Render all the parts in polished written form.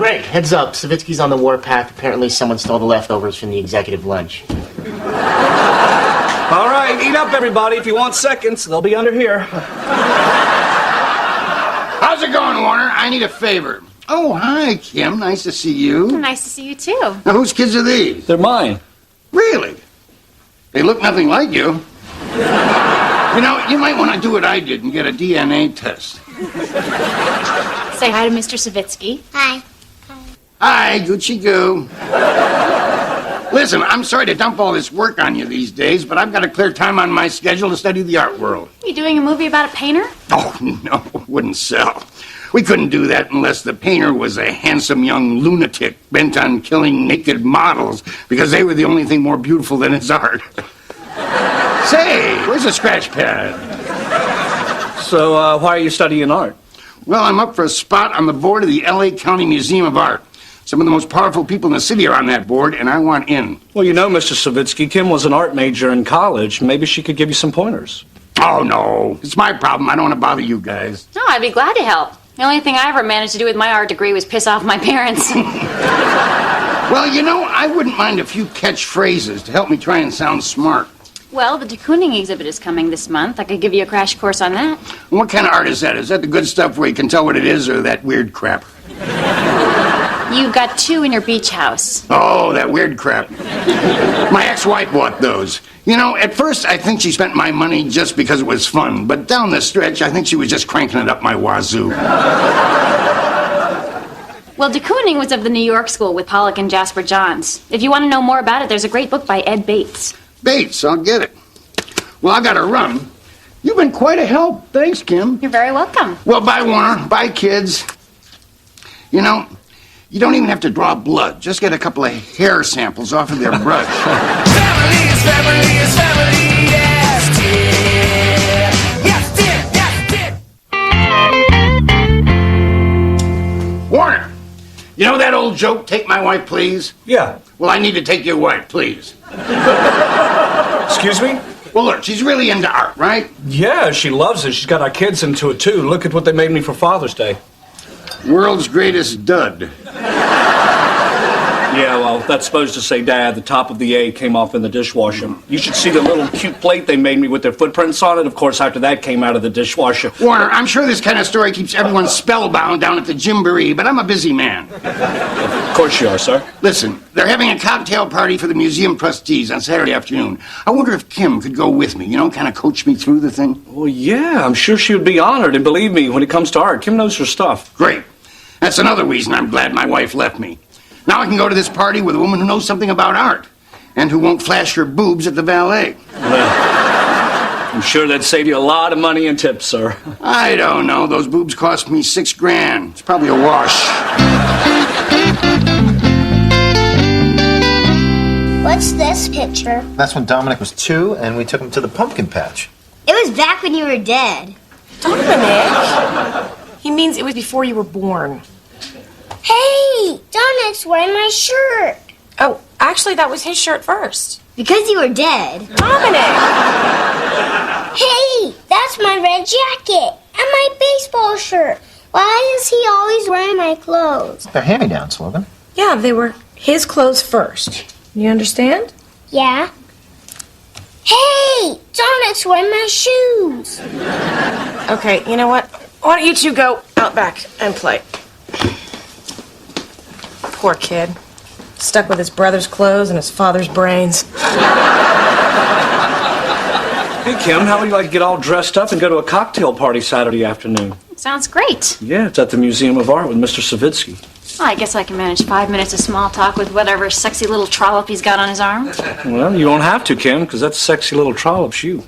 Greg, heads up. Savitsky's on the warpath. Apparently someone stole the leftovers from the executive lunch. All right, eat up, everybody. If you want seconds, they'll be under here. How's it going, Warner? I need a favor. Oh, hi, Kim. Nice to see you. Nice to see you, too. Now, whose kids are these? They're mine. Really? They look nothing like you. You know, you might want to do what I did and get a DNA test. Say hi to Mr. Savitsky. Hi. Hi, Gucci Goo. Listen, I'm sorry to dump all this work on you these days, but I've got to clear time on my schedule to study the art world. Are you doing a movie about a painter? Oh, no, wouldn't sell. We couldn't do that unless the painter was a handsome young lunatic bent on killing naked models because they were the only thing more beautiful than his art. Say, where's the scratch pad? So, why are you studying art? Well, I'm up for a spot on the board of the L.A. County Museum of Art. Some of the most powerful people in the city are on that board, and I want in. Well, you know, Mr. Savitsky, Kim was an art major in college. Maybe she could give you some pointers. Oh, no. It's my problem. I don't want to bother you guys. No, I'd be glad to help. The only thing I ever managed to do with my art degree was piss off my parents. Well, you know, I wouldn't mind a few catchphrases to help me try and sound smart. Well, the de Kooning exhibit is coming this month. I could give you a crash course on that. What kind of art is that? Is that the good stuff where you can tell what it is or that weird crap? You've got 2 in your beach house. Oh, that weird crap. My ex-wife bought those. You know, at first I think she spent my money just because it was fun, but down the stretch I think she was just cranking it up my wazoo. Well, de Kooning was of the New York school with Pollock and Jasper Johns. If you want to know more about it, there's a great book by Ed Bates. Bates, I'll get it. Well, I gotta run. You've been quite a help. Thanks, Kim. You're very welcome. Well, bye, Warner. Bye, kids. You know, you don't even have to draw blood. Just get a couple of hair samples off of their brush. Family is family is family, yes, dear. Yes, dear, yes, dear. Warner, you know that old joke, take my wife, please? Yeah. Well, I need to take your wife, please. Excuse me? Well, look, she's really into art, right? Yeah, she loves it. She's got our kids into it, too. Look at what they made me for Father's Day. World's greatest dud. Yeah, well, that's supposed to say, Dad, the top of the A came off in the dishwasher. You should see the little cute plate they made me with their footprints on it. Of course, after that came out of the dishwasher. Warner, I'm sure this kind of story keeps everyone spellbound down at the Gymboree, but I'm a busy man. Of course you are, sir. Listen, they're having a cocktail party for the museum trustees on Saturday afternoon. I wonder if Kim could go with me, you know, kind of coach me through the thing. Well, yeah, I'm sure she would be honored. And believe me, when it comes to art, Kim knows her stuff. Great. That's another reason I'm glad my wife left me. Now I can go to this party with a woman who knows something about art and who won't flash her boobs at the valet. I'm sure that'd save you a lot of money in tips, sir. I don't know. Those boobs cost me $6,000. It's probably a wash. What's this picture? That's when Dominic was 2 and we took him to the pumpkin patch. It was back when you were dead. Dominic? He means it was before you were born. Hey, Dominic's wearing my shirt. Oh, actually, that was his shirt first. Because you were dead. Dominic! Hey, that's my red jacket and my baseball shirt. Why is he always wearing my clothes? They're hand-me-downs, Logan. Yeah, they were his clothes first. You understand? Yeah. Hey, Dominic's wearing my shoes. Okay, you know what? Why don't you two go out back and play? Poor kid. Stuck with his brother's clothes and his father's brains. Hey, Kim, how would you like to get all dressed up and go to a cocktail party Saturday afternoon? Sounds great. Yeah, it's at the Museum of Art with Mr. Savitsky. Well, I guess I can manage 5 minutes of small talk with whatever sexy little trollop he's got on his arm. Well, you won't have to, Kim, because that sexy little trollop's you.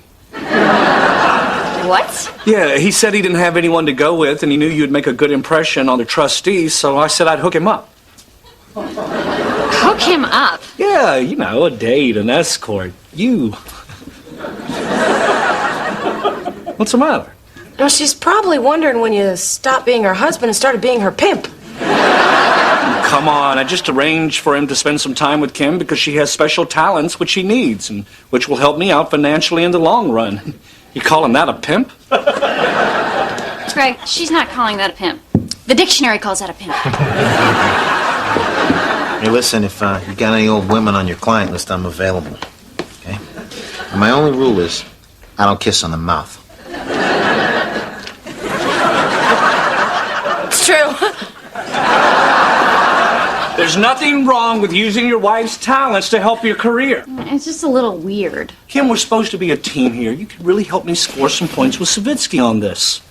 What? Yeah, he said he didn't have anyone to go with, and he knew you'd make a good impression on the trustees, so I said I'd hook him up. Hook him up? Yeah, you know, a date, an escort. You. What's the matter? Well, she's probably wondering when you stopped being her husband and started being her pimp. Come on, I just arranged for him to spend some time with Kim because she has special talents which he needs, and which will help me out financially in the long run. You calling that a pimp? Greg, she's not calling that a pimp. The dictionary calls that a pimp. Hey, listen, if you got any old women on your client list, I'm available. Okay? And my only rule is, I don't kiss on the mouth. It's true. There's nothing wrong with using your wife's talents to help your career. It's just a little weird. Kim, we're supposed to be a team here. You could really help me score some points with Savitsky on this.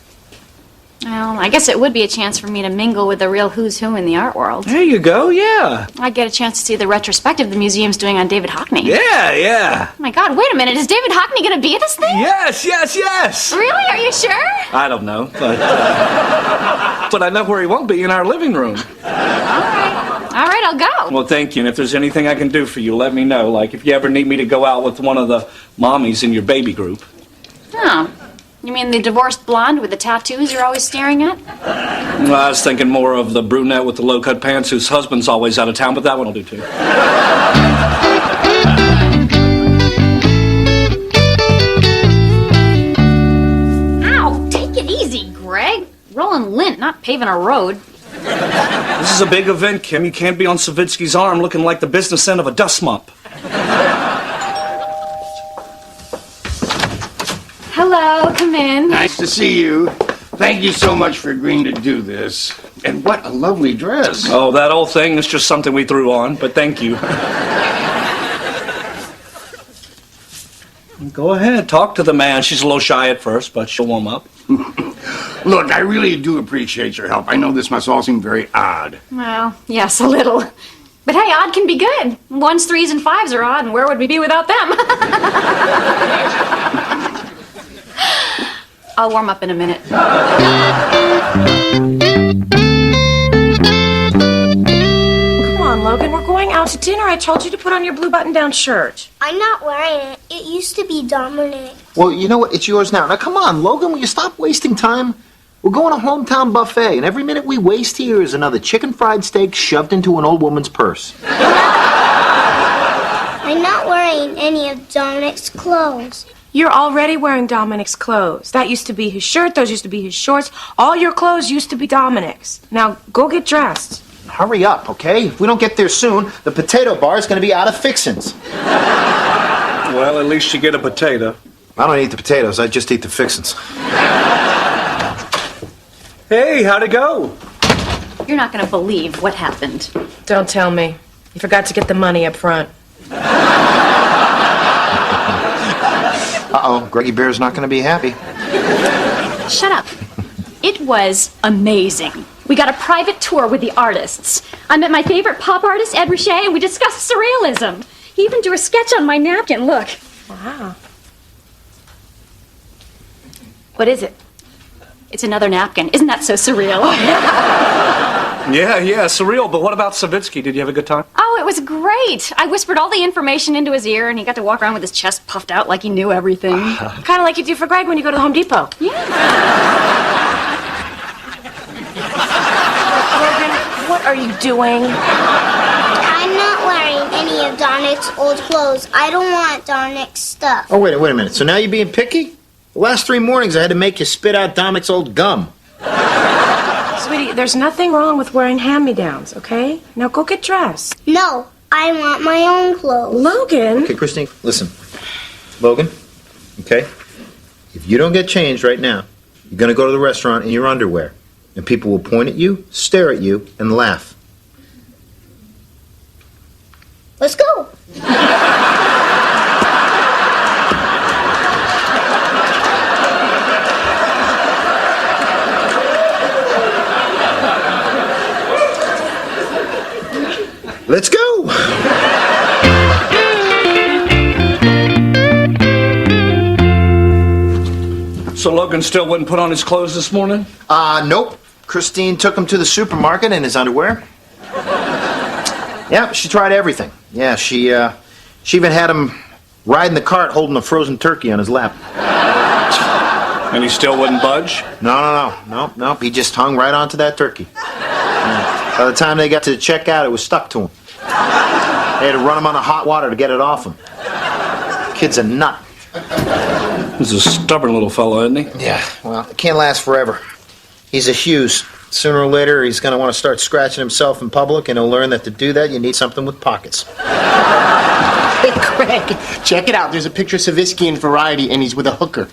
Well, I guess it would be a chance for me to mingle with the real who's who in the art world. There you go, yeah. I'd get a chance to see the retrospective the museum's doing on David Hockney. Yeah. Oh my God, wait a minute. Is David Hockney going to be at this thing? Yes. Really? Are you sure? I don't know, but I know where he won't be, in our living room. All right, I'll go. Well, thank you, and if there's anything I can do for you, let me know. Like if you ever need me to go out with one of the mommies in your baby group. Oh. You mean the divorced blonde with the tattoos you're always staring at? Well, I was thinking more of the brunette with the low-cut pants whose husband's always out of town, but that one will do too. Ow, take it easy, Greg. Rolling lint, not paving a road. This is a big event, Kim. You can't be on Savitsky's arm looking like the business end of a dust mop. Hello, come in. Nice to see you. Thank you so much for agreeing to do this. And what a lovely dress. Oh, that old thing is just something we threw on, but thank you. Go ahead, talk to the man. She's a little shy at first, but she'll warm up. Look, I really do appreciate your help. I know this must all seem very odd. Well, yes, a little. But hey, odd can be good. 1s, 3s, and 5s are odd, and where would we be without them? I'll warm up in a minute. Come on, Logan. We're going out to dinner. I told you to put on your blue button-down shirt. I'm not wearing it. It used to be Dominic. Well, you know what? It's yours now. Now, come on, Logan, will you stop wasting time? We're going to hometown buffet, and every minute we waste here is another chicken fried steak shoved into an old woman's purse. I'm not wearing any of Dominic's clothes. You're already wearing Dominic's clothes. That used to be his shirt. Those used to be his shorts. All your clothes used to be Dominic's. Now, go get dressed. Hurry up, okay? If we don't get there soon, the potato bar is going to be out of fixins'. Well, at least you get a potato. I don't eat the potatoes. I just eat the fixins'. Hey, how'd it go? You're not going to believe what happened. Don't tell me. You forgot to get the money up front. Uh-oh, Greggy Bear's not going to be happy. Shut up. It was amazing. We got a private tour with the artists. I met my favorite pop artist, Ed Ruscha, and we discussed surrealism. He even drew a sketch on my napkin. Look. Wow. What is it? It's another napkin. Isn't that so surreal? Yeah, surreal. But what about Savitsky? Did you have a good time? Oh, it was great. I whispered all the information into his ear, and he got to walk around with his chest puffed out like he knew everything. Kind of like you do for Greg when you go to the Home Depot. Yeah. Logan, what are you doing? I'm not wearing any of Dominic's old clothes. I don't want Dominic's stuff. Oh, wait a minute. So now you're being picky? The last 3 mornings I had to make you spit out Dominic's old gum. Sweetie, there's nothing wrong with wearing hand-me-downs, okay? Now go get dressed. No, I want my own clothes. Logan. Okay, Christine, listen. Logan, okay? If you don't get changed right now, you're going to go to the restaurant in your underwear. And people will point at you, stare at you, and laugh. Let's go. Let's go! So Logan still wouldn't put on his clothes this morning? Nope. Christine took him to the supermarket in his underwear. Yeah, she tried everything. Yeah, she even had him riding the cart holding a frozen turkey on his lap. And he still wouldn't budge? No. He just hung right onto that turkey. Yeah. By the time they got to the checkout, it was stuck to him. They had to run him on the hot water to get it off him. Kid's a nut. He's a stubborn little fellow, isn't he? Yeah, well, it can't last forever. He's a Hughes. Sooner or later, he's going to want to start scratching himself in public, and he'll learn that to do that, you need something with pockets. Hey, Craig, check it out. There's a picture of Savitsky in Variety, and he's with a hooker.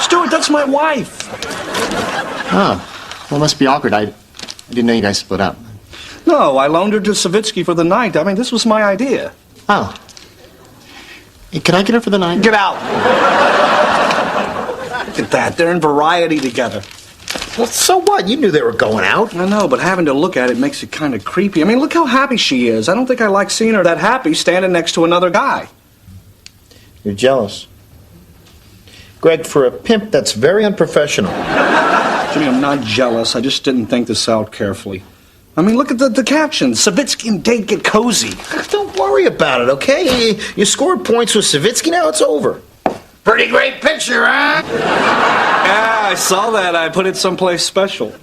Stuart, that's my wife. Oh, well, it must be awkward. I didn't know you guys split up. No, I loaned her to Savitsky for the night. I mean, this was my idea. Oh. Hey, can I get her for the night? Get out. Look at that. They're in Variety together. Well, so what? You knew they were going out. I know, but having to look at it makes it kind of creepy. I mean, look how happy she is. I don't think I like seeing her that happy standing next to another guy. You're jealous. Greg, for a pimp, that's very unprofessional. Jimmy, I'm not jealous. I just didn't think this out carefully. I mean, look at the caption. Savitsky and Date get cozy. Don't worry about it, okay? You scored points with Savitsky, now it's over. Pretty great picture, huh? Yeah, I saw that. I put it someplace special.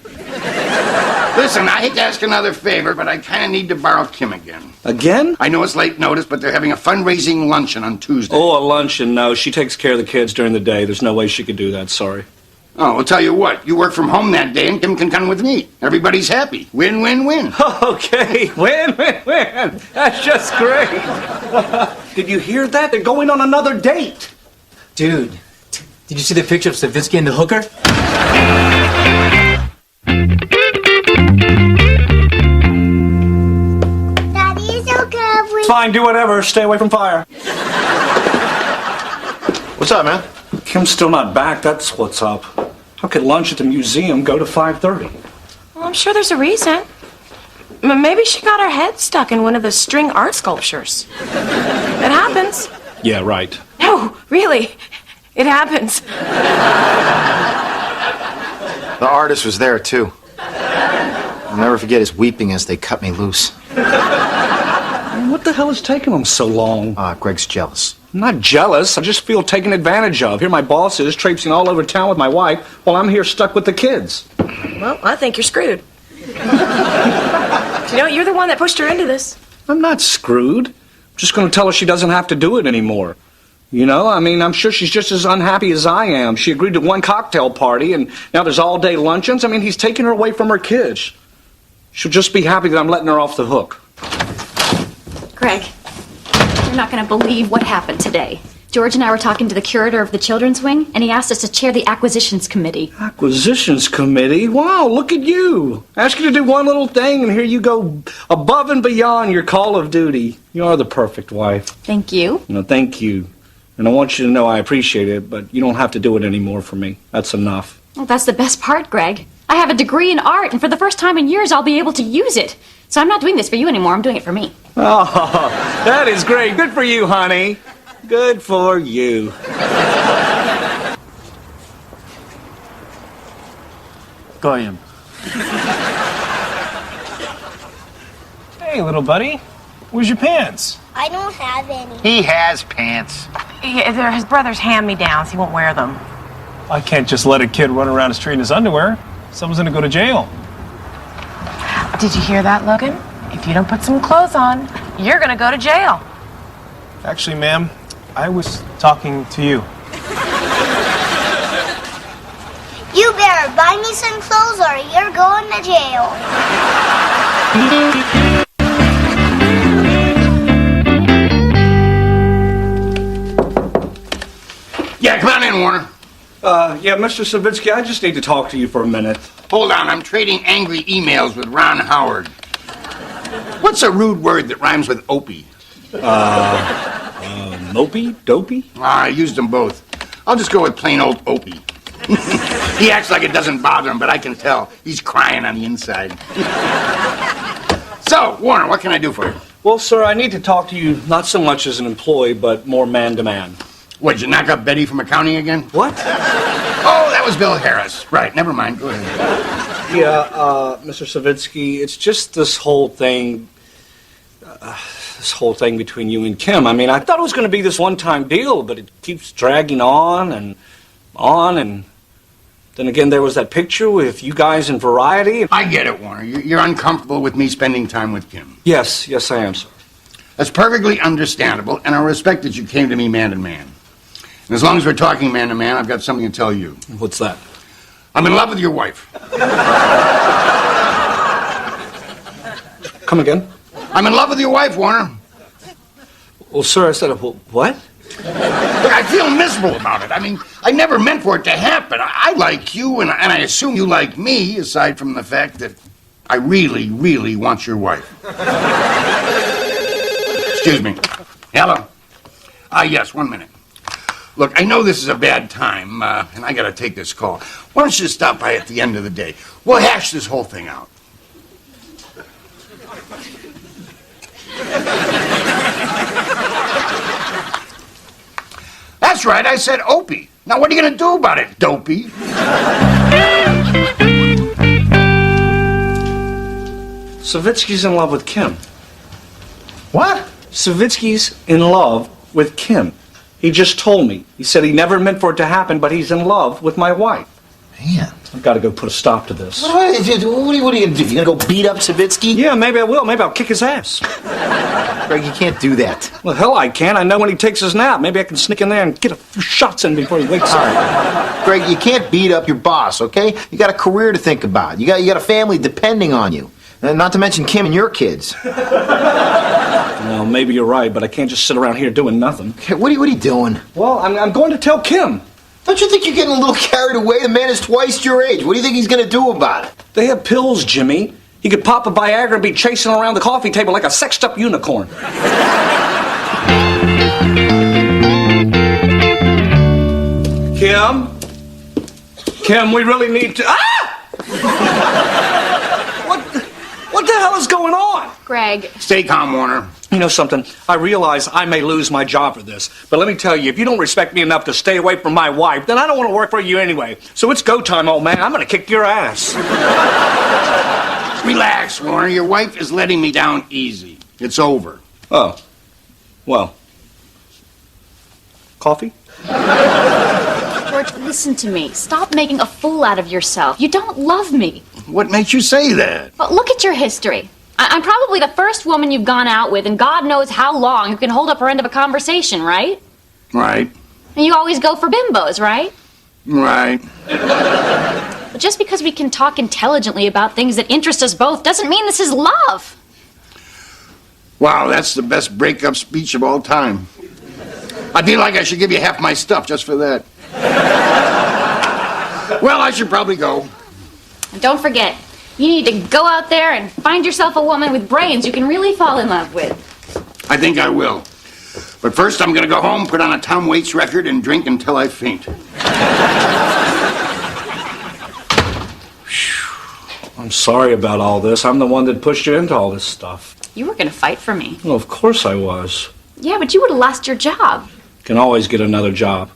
Listen, I hate to ask another favor, but I kind of need to borrow Kim again. Again? I know it's late notice, but they're having a fundraising luncheon on Tuesday. Oh, a luncheon. No, she takes care of the kids during the day. There's no way she could do that. Sorry. Oh, I'll tell you what. You work from home that day, and Kim can come with me. Everybody's happy. Win, win, win. Okay. Win, win, win. That's just great. Did you hear that? They're going on another date. Dude, did you see the picture of Savitsky and the hooker? Daddy, is it okay if we... Fine, do whatever. Stay away from fire. What's up, man? Kim's still not back. That's what's up. How could lunch at the museum go to 5:30? Well, I'm sure there's a reason. Maybe she got her head stuck in one of the string art sculptures. It happens. Yeah, right. No, really. It happens. The artist was there, too. I'll never forget his weeping as they cut me loose. What the hell is taking them so long? Greg's jealous. I'm not jealous. I just feel taken advantage of. Here my boss is traipsing all over town with my wife while I'm here stuck with the kids. Well, I think you're screwed. You know, you're the one that pushed her into this. I'm not screwed. I'm just going to tell her she doesn't have to do it anymore. You know, I mean, I'm sure she's just as unhappy as I am. She agreed to one cocktail party, and now there's all-day luncheons. I mean, he's taking her away from her kids. She'll just be happy that I'm letting her off the hook. Greg, you're not going to believe what happened today. George and I were talking to the curator of the children's wing, and he asked us to chair the acquisitions committee. Acquisitions committee? Wow, look at you. Ask you to do one little thing, and here you go above and beyond your call of duty. You are the perfect wife. Thank you. Thank you. And I want you to know I appreciate it, but you don't have to do it anymore for me. That's enough. Well, that's the best part, Greg. I have a degree in art, and for the first time in years, I'll be able to use it. So I'm not doing this for you anymore. I'm doing it for me. Oh, that is great. Good for you, honey. Good for you. Goyim. Hey, little buddy. Where's your pants? I don't have any. He has pants. Yeah, they're his brother's hand-me-downs. He won't wear them. I can't just let a kid run around the street in his underwear. Someone's gonna go to jail. Did you hear that, Logan? If you don't put some clothes on, you're gonna go to jail. Actually, ma'am, I was talking to you. You better buy me some clothes or you're going to jail. Yeah, come on in, Warner. Yeah, Mr. Savitsky, I just need to talk to you for a minute. Hold on, I'm trading angry emails with Ron Howard. What's a rude word that rhymes with opie? Mopey? Dopey? I used them both. I'll just go with plain old opie. He acts like it doesn't bother him, but I can tell he's crying on the inside. So, Warner, what can I do for you? Well, sir, I need to talk to you not so much as an employee, but more man-to-man. What, did you knock up Betty from accounting again? What? Oh, that was Bill Harris. Right, never mind. Go ahead. Yeah, Mr. Savitsky, it's just this whole thing between you and Kim. I mean, I thought it was going to be this one-time deal, but it keeps dragging on, and then again, there was that picture with you guys in Variety. I get it, Warner. You're uncomfortable with me spending time with Kim. Yes, I am, sir. That's perfectly understandable, and I respect that you came to me man to man. And as long as we're talking man to man, I've got something to tell you. What's that? I'm in love with your wife. Come again? I'm in love with your wife, Warner. Well, sir, I said, what? Look, I feel miserable about it. I mean, I never meant for it to happen. I like you, and I assume you like me, aside from the fact that I really, really want your wife. Excuse me. Hello? Yes, 1 minute. Look, I know this is a bad time, and I gotta take this call. Why don't you stop by at the end of the day? We'll hash this whole thing out. That's right, I said Opie. Now what are you gonna do about it, dopey? Savitsky's in love with Kim. What? Savitsky's in love with Kim. He just told me. He said he never meant for it to happen, but he's in love with my wife. Man. I've got to go put a stop to this. What are you going to do? You going to go beat up Savitsky? Yeah, maybe I will. Maybe I'll kick his ass. Greg, you can't do that. Well, hell, I can. I know when he takes his nap. Maybe I can sneak in there and get a few shots in before he wakes up. Greg, you can't beat up your boss, okay? You got a career to think about. You got a family depending on you. And not to mention Kim and your kids. Well, maybe you're right, but I can't just sit around here doing nothing. Okay, what are you doing? Well, I'm going to tell Kim. Don't you think you're getting a little carried away? The man is twice your age. What do you think he's going to do about it? They have pills, Jimmy. He could pop a Viagra and be chasing around the coffee table like a sexed-up unicorn. Kim? Kim, we really need to... Ah! What the hell is going on? Greg. Stay calm, Warner. You know something? I realize I may lose my job for this, but let me tell you, if you don't respect me enough to stay away from my wife, then I don't want to work for you anyway. So it's go time, old man. I'm going to kick your ass. Relax, Warner. Your wife is letting me down easy. It's over. Oh. Well. Coffee? George, listen to me. Stop making a fool out of yourself. You don't love me. What makes you say that? Well, look at your history. I'm probably the first woman you've gone out with, and God knows how long you can hold up her end of a conversation, right? Right. And you always go for bimbos, right? Right. But just because we can talk intelligently about things that interest us both doesn't mean this is love. Wow, that's the best breakup speech of all time. I feel like I should give you half my stuff just for that. Well, I should probably go. And don't forget, you need to go out there and find yourself a woman with brains you can really fall in love with. I think I will. But first, I'm going to go home, put on a Tom Waits record, and drink until I faint. I'm sorry about all this. I'm the one that pushed you into all this stuff. You were going to fight for me. Well, of course I was. Yeah, but you would have lost your job. You can always get another job.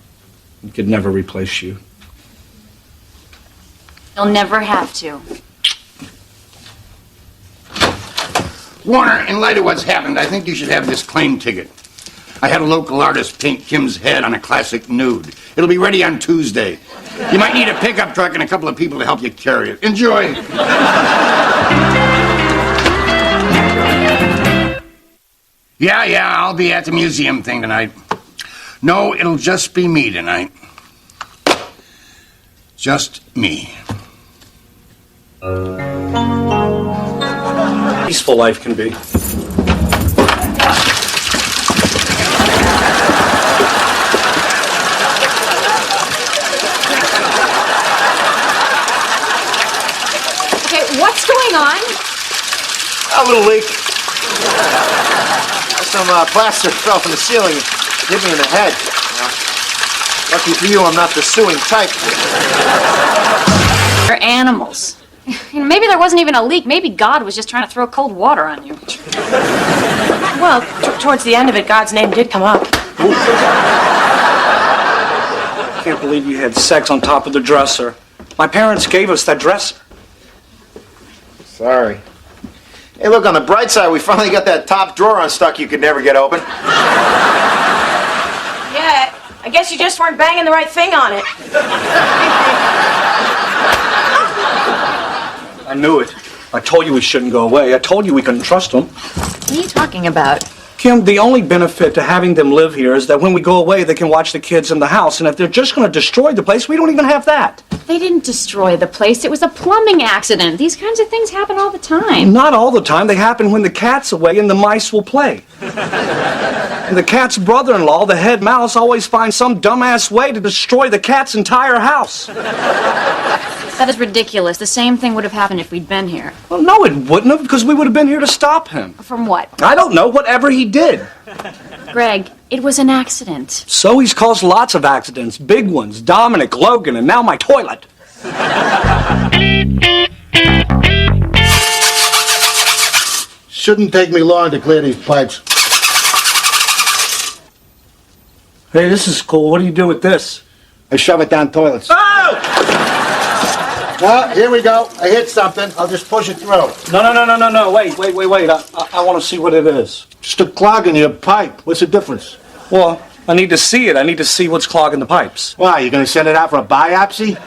It could never replace you. You'll never have to. Warner, in light of what's happened, I think you should have this claim ticket. I had a local artist paint Kim's head on a classic nude. It'll be ready on Tuesday. You might need a pickup truck and a couple of people to help you carry it. Enjoy. Yeah, I'll be at the museum thing tonight. No, it'll just be me tonight. Just me. Peaceful life can be. Okay, what's going on? A little leak. Some plaster fell from the ceiling and hit me in the head. Lucky for you, I'm not the suing type. They're animals. Maybe there wasn't even a leak. Maybe God was just trying to throw cold water on you. Well, towards the end of it, God's name did come up. I can't believe you had sex on top of the dresser. My parents gave us that dresser. Sorry. Hey, look, on the bright side, we finally got that top drawer unstuck you could never get open. Yeah, I guess you just weren't banging the right thing on it. I knew it. I told you we shouldn't go away. I told you we couldn't trust them. What are you talking about? Kim, the only benefit to having them live here is that when we go away, they can watch the kids in the house. And if they're just going to destroy the place, we don't even have that. They didn't destroy the place. It was a plumbing accident. These kinds of things happen all the time. Not all the time. They happen when the cat's away and the mice will play. And the cat's brother-in-law, the head mouse, always finds some dumbass way to destroy the cat's entire house. That is ridiculous. The same thing would have happened if we'd been here. Well, no, it wouldn't have, because we would have been here to stop him. From what? I don't know, whatever he did. Greg, it was an accident. So he's caused lots of accidents. Big ones. Dominic, Logan, and now my toilet. Shouldn't take me long to clear these pipes. Hey, this is cool. What do you do with this? I shove it down toilets. Oh! Well, here we go. I hit something. I'll just push it through. No. Wait. I want to see what it is. Just a clog in your pipe. What's the difference? Well, I need to see it. I need to see what's clogging the pipes. Why, you going to send it out for a biopsy?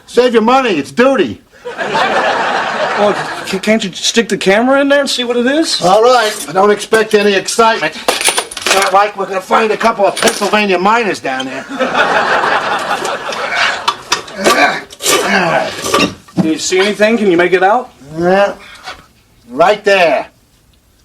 Save your money. It's duty. Well, can't you stick the camera in there and see what it is? All right. I don't expect any excitement. It's not like we're going to find a couple of Pennsylvania miners down there. Can you see anything? Can you make it out? Yeah. Right there.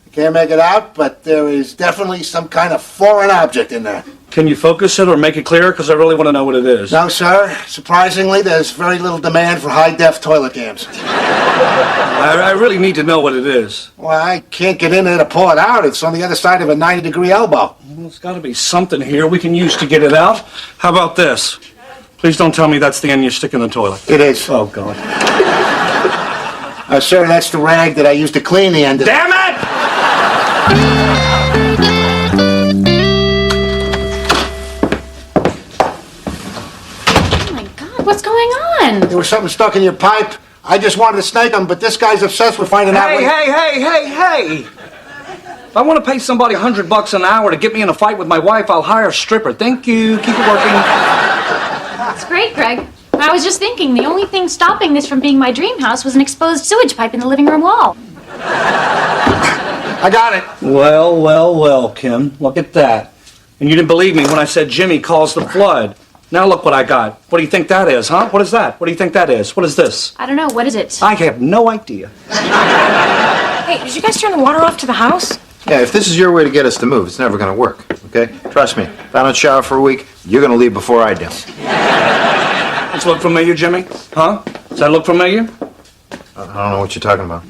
I can't make it out, but there is definitely some kind of foreign object in there. Can you focus it or make it clearer? Because I really want to know what it is. No, sir. Surprisingly, there's very little demand for high-def toilet cams. I really need to know what it is. Well, I can't get in there to pull it out. It's on the other side of a 90-degree elbow. Well, there's got to be something here we can use to get it out. How about this? Please don't tell me that's the end you stick in the toilet. It is. Oh, God. Sir, that's the rag that I used to clean the end of... Damn it! Oh, my God. What's going on? There was something stuck in your pipe. I just wanted to snake him, but this guy's obsessed with finding out... Hey! If I want to pay somebody $100 an hour to get me in a fight with my wife, I'll hire a stripper. Thank you. Keep it working. That's great, Greg. I was just thinking, the only thing stopping this from being my dream house was an exposed sewage pipe in the living room wall. I got it. Well, Kim. Look at that. And you didn't believe me when I said Jimmy caused the flood. Now look what I got. What do you think that is, huh? What is that? What do you think that is? What is this? I don't know. What is it? I have no idea. Hey, did you guys turn the water off to the house? Yeah, if this is your way to get us to move, it's never going to work, okay? Trust me. If I don't shower for a week, you're going to leave before I do. Does that look familiar, Jimmy? Huh? Does that look familiar? I don't know what you're talking about.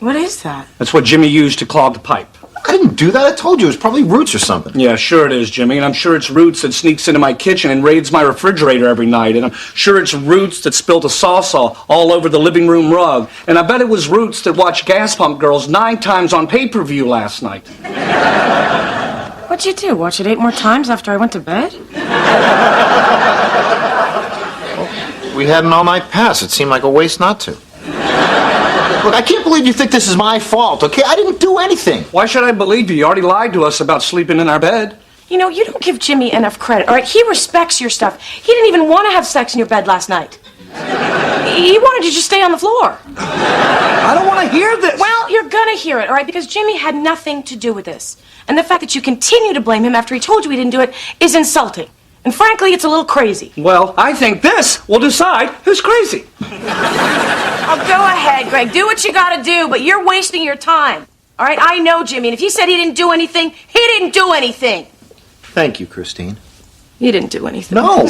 What is that? That's what Jimmy used to clog the pipe. I didn't do that. I told you. It was probably Roots or something. Yeah, sure it is, Jimmy. And I'm sure it's Roots that sneaks into my kitchen and raids my refrigerator every night. And I'm sure it's Roots that spilled a salsa all over the living room rug. And I bet it was Roots that watched Gas Pump Girls 9 times on pay-per-view last night. What'd you do? Watch it 8 more times after I went to bed? We had an all-night pass. It seemed like a waste not to. Look, I can't believe you think this is my fault, okay? I didn't do anything. Why should I believe you? You already lied to us about sleeping in our bed. You know, you don't give Jimmy enough credit, all right? He respects your stuff. He didn't even want to have sex in your bed last night. He wanted you to just stay on the floor. I don't want to hear this. Well, you're gonna hear it, all right? Because Jimmy had nothing to do with this. And the fact that you continue to blame him after he told you he didn't do it is insulting. And frankly, it's a little crazy. Well, I think this will decide who's crazy. Oh, go ahead, Greg. Do what you gotta do, but you're wasting your time. All right? I know Jimmy, and if he said he didn't do anything, he didn't do anything. Thank you, Christine. You didn't do anything. No.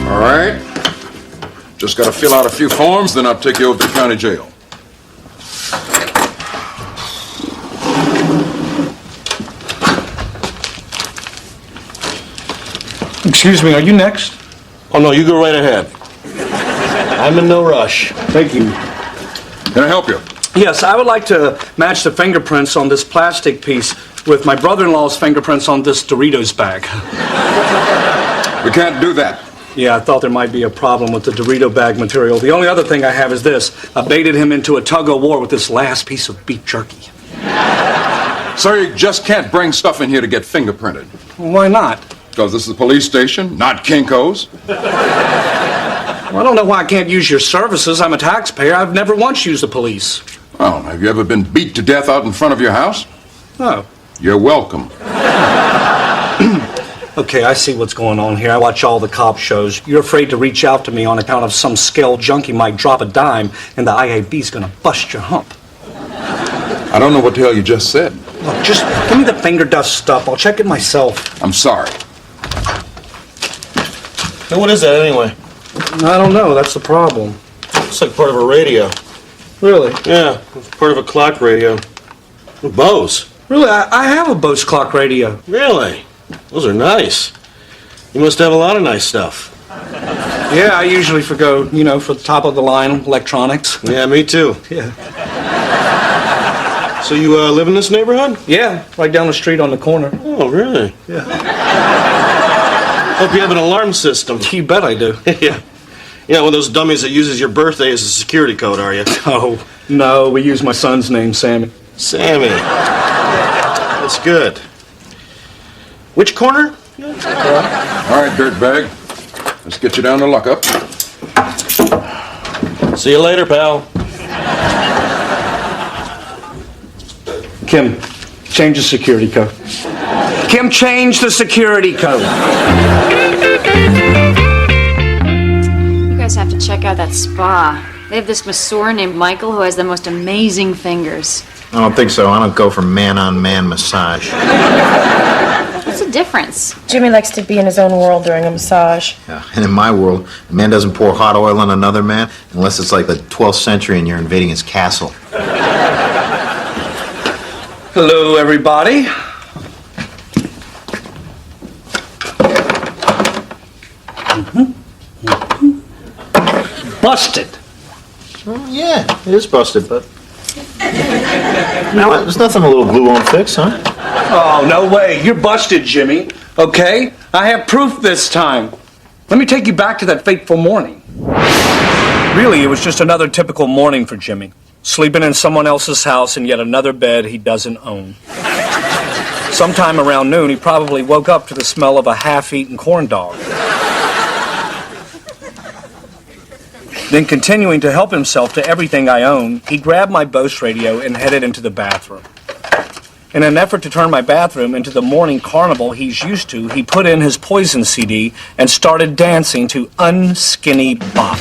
All right. Just got to fill out a few forms, then I'll take you over to county jail. Excuse me, are you next? Oh, no, you go right ahead. I'm in no rush. Thank you. Can I help you? Yes, I would like to match the fingerprints on this plastic piece with my brother-in-law's fingerprints on this Doritos bag. We can't do that. Yeah, I thought there might be a problem with the Dorito bag material. The only other thing I have is this. I baited him into a tug-of-war with this last piece of beef jerky. Sir, you just can't bring stuff in here to get fingerprinted. Why not? Because this is a police station, not Kinko's. Well, I don't know why I can't use your services. I'm a taxpayer. I've never once used the police. Well, have you ever been beat to death out in front of your house? No. You're welcome. Okay, I see what's going on here. I watch all the cop shows. You're afraid to reach out to me on account of some scale junkie might drop a dime and the IAB's gonna bust your hump. I don't know what the hell you just said. Look, just give me the finger dust stuff. I'll check it myself. I'm sorry. Hey, what is that anyway? I don't know. That's the problem. It's like part of a radio. Really? Yeah, it's part of a clock radio. Bose. Really? I have a Bose clock radio. Really? Those are nice. You must have a lot of nice stuff. Yeah, I usually forgo, for the top of the line electronics. Yeah, me too. Yeah. So you live in this neighborhood? Yeah, right down the street on the corner. Oh, really? Yeah. Hope you have an alarm system. You bet I do. Yeah. You're not one of those dummies that uses your birthday as a security code, are you? Oh, no, we use my son's name, Sammy. Sammy. That's good. Which corner? All right, dirtbag. Let's get you down to lockup. See you later, pal. Kim, change the security code. Kim, change the security code. You guys have to check out that spa. They have this masseur named Michael who has the most amazing fingers. I don't think so. I don't go for man-on-man massage. What's the difference? Jimmy likes to be in his own world during a massage. Yeah, and in my world, a man doesn't pour hot oil on another man unless it's like the 12th century and you're invading his castle. Hello, everybody. Busted. Well, yeah, it is busted, but... Now, there's nothing a little glue won't fix, huh? Oh, no way. You're busted, Jimmy. Okay? I have proof this time. Let me take you back to that fateful morning. Really, it was just another typical morning for Jimmy. Sleeping in someone else's house in yet another bed he doesn't own. Sometime around noon, he probably woke up to the smell of a half-eaten corn dog. Then, continuing to help himself to everything I own, he grabbed my Bose radio and headed into the bathroom. In an effort to turn my bathroom into the morning carnival he's used to, he put in his Poison CD and started dancing to Unskinny Bop.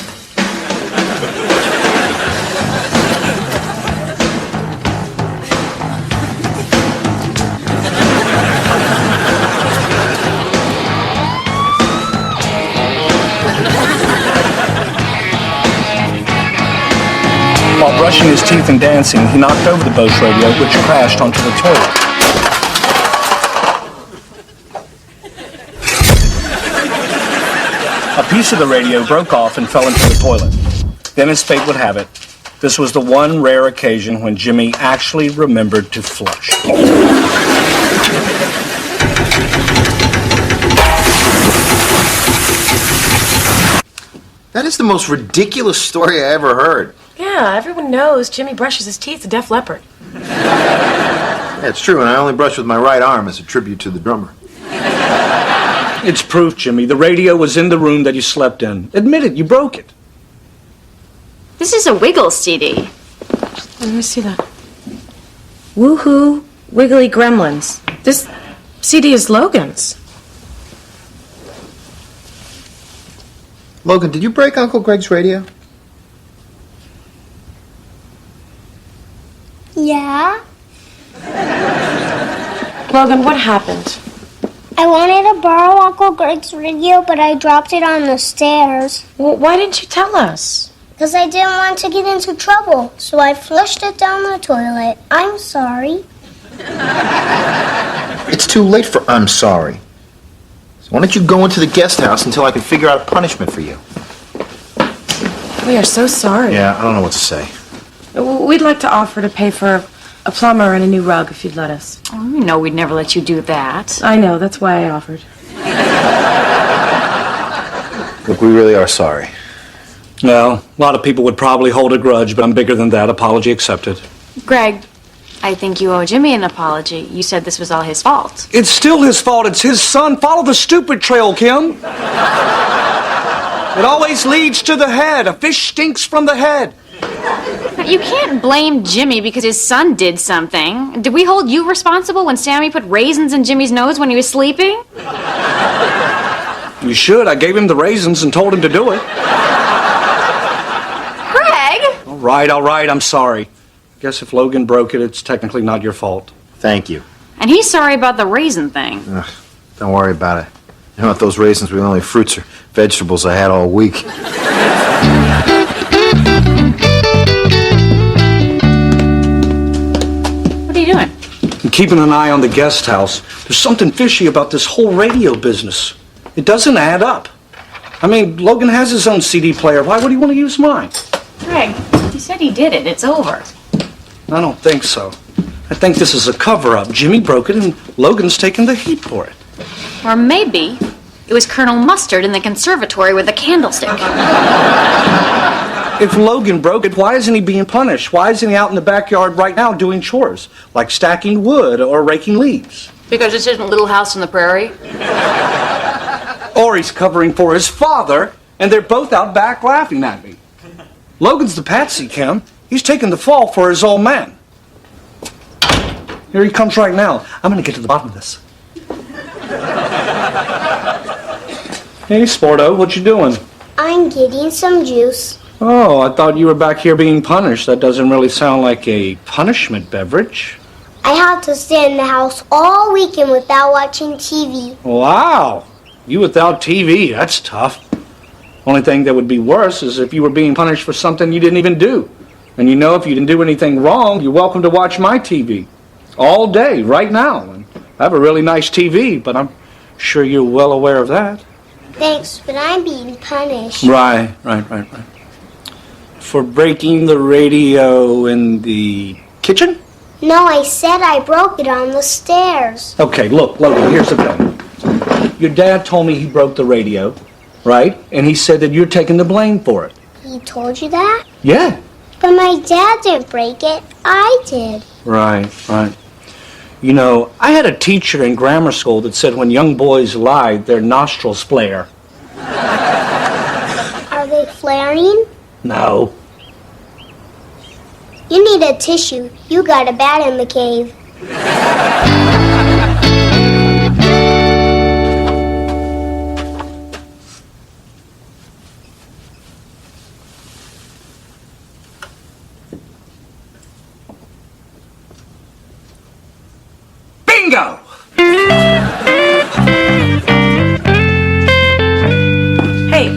While brushing his teeth and dancing, he knocked over the Bose radio, which crashed onto the toilet. A piece of the radio broke off and fell into the toilet. Then, as fate would have it, this was the one rare occasion when Jimmy actually remembered to flush. That is the most ridiculous story I ever heard. Yeah, everyone knows Jimmy brushes his teeth a Def Leppard. Yeah, it's true, and I only brush with my right arm as a tribute to the drummer. It's proof, Jimmy. The radio was in the room that you slept in. Admit it, you broke it. This is a Wiggles CD. Let me see that. Woohoo, Wiggly Gremlins. This CD is Logan's. Logan, did you break Uncle Greg's radio? Yeah? Logan, what happened? I wanted to borrow Uncle Greg's radio, but I dropped it on the stairs. Well, why didn't you tell us? Because I didn't want to get into trouble, so I flushed it down the toilet. I'm sorry. It's too late for I'm sorry. So why don't you go into the guest house until I can figure out a punishment for you? We are so sorry. Yeah, I don't know what to say. We'd like to offer to pay for a plumber and a new rug if you'd let us. Oh, you know we'd never let you do that. I know, that's why I offered. Look, we really are sorry. Well, a lot of people would probably hold a grudge, but I'm bigger than that. Apology accepted. Greg, I think you owe Jimmy an apology. You said this was all his fault. It's still his fault. It's his son. Follow the stupid trail, Kim. It always leads to the head. A fish stinks from the head. You can't blame Jimmy because his son did something. Did we hold you responsible when Sammy put raisins in Jimmy's nose when he was sleeping? You should. I gave him the raisins and told him to do it. Greg! All right, I'm sorry. Guess if Logan broke it, it's technically not your fault. Thank you. And he's sorry about the raisin thing. Ugh, don't worry about it. You know what, those raisins were the only fruits or vegetables I had all week. What are you doing? I'm keeping an eye on the guest house. There's something fishy about this whole radio business. It doesn't add up. I mean, Logan has his own CD player. Why would he want to use mine? Greg, he said he did it. It's over. I don't think so. I think this is a cover-up. Jimmy broke it and Logan's taking the heat for it. Or maybe it was Colonel Mustard in the conservatory with a candlestick. If Logan broke it, why isn't he being punished? Why isn't he out in the backyard right now doing chores, like stacking wood or raking leaves? Because this isn't Little House on the Prairie. Or he's covering for his father, and they're both out back laughing at me. Logan's the patsy, Kim. He's taking the fall for his old man. Here he comes right now. I'm going to get to the bottom of this. Hey, Sporto, what you doing? I'm getting some juice. Oh, I thought you were back here being punished. That doesn't really sound like a punishment beverage. I had to stay in the house all weekend without watching TV. Wow. You without TV, that's tough. Only thing that would be worse is if you were being punished for something you didn't even do. And you know if you didn't do anything wrong, you're welcome to watch my TV. All day, right now. And I have a really nice TV, but I'm sure you're well aware of that. Thanks, but I'm being punished. Right. For breaking the radio in the kitchen? No, I said I broke it on the stairs. Okay, look, Logan, here's the thing. Your dad told me he broke the radio, right? And he said that you're taking the blame for it. He told you that? Yeah. But my dad didn't break it. I did. Right. You know, I had a teacher in grammar school that said when young boys lie, their nostrils flare. Are they flaring? No. You need a tissue. You got a bat in the cave. Bingo! Hey,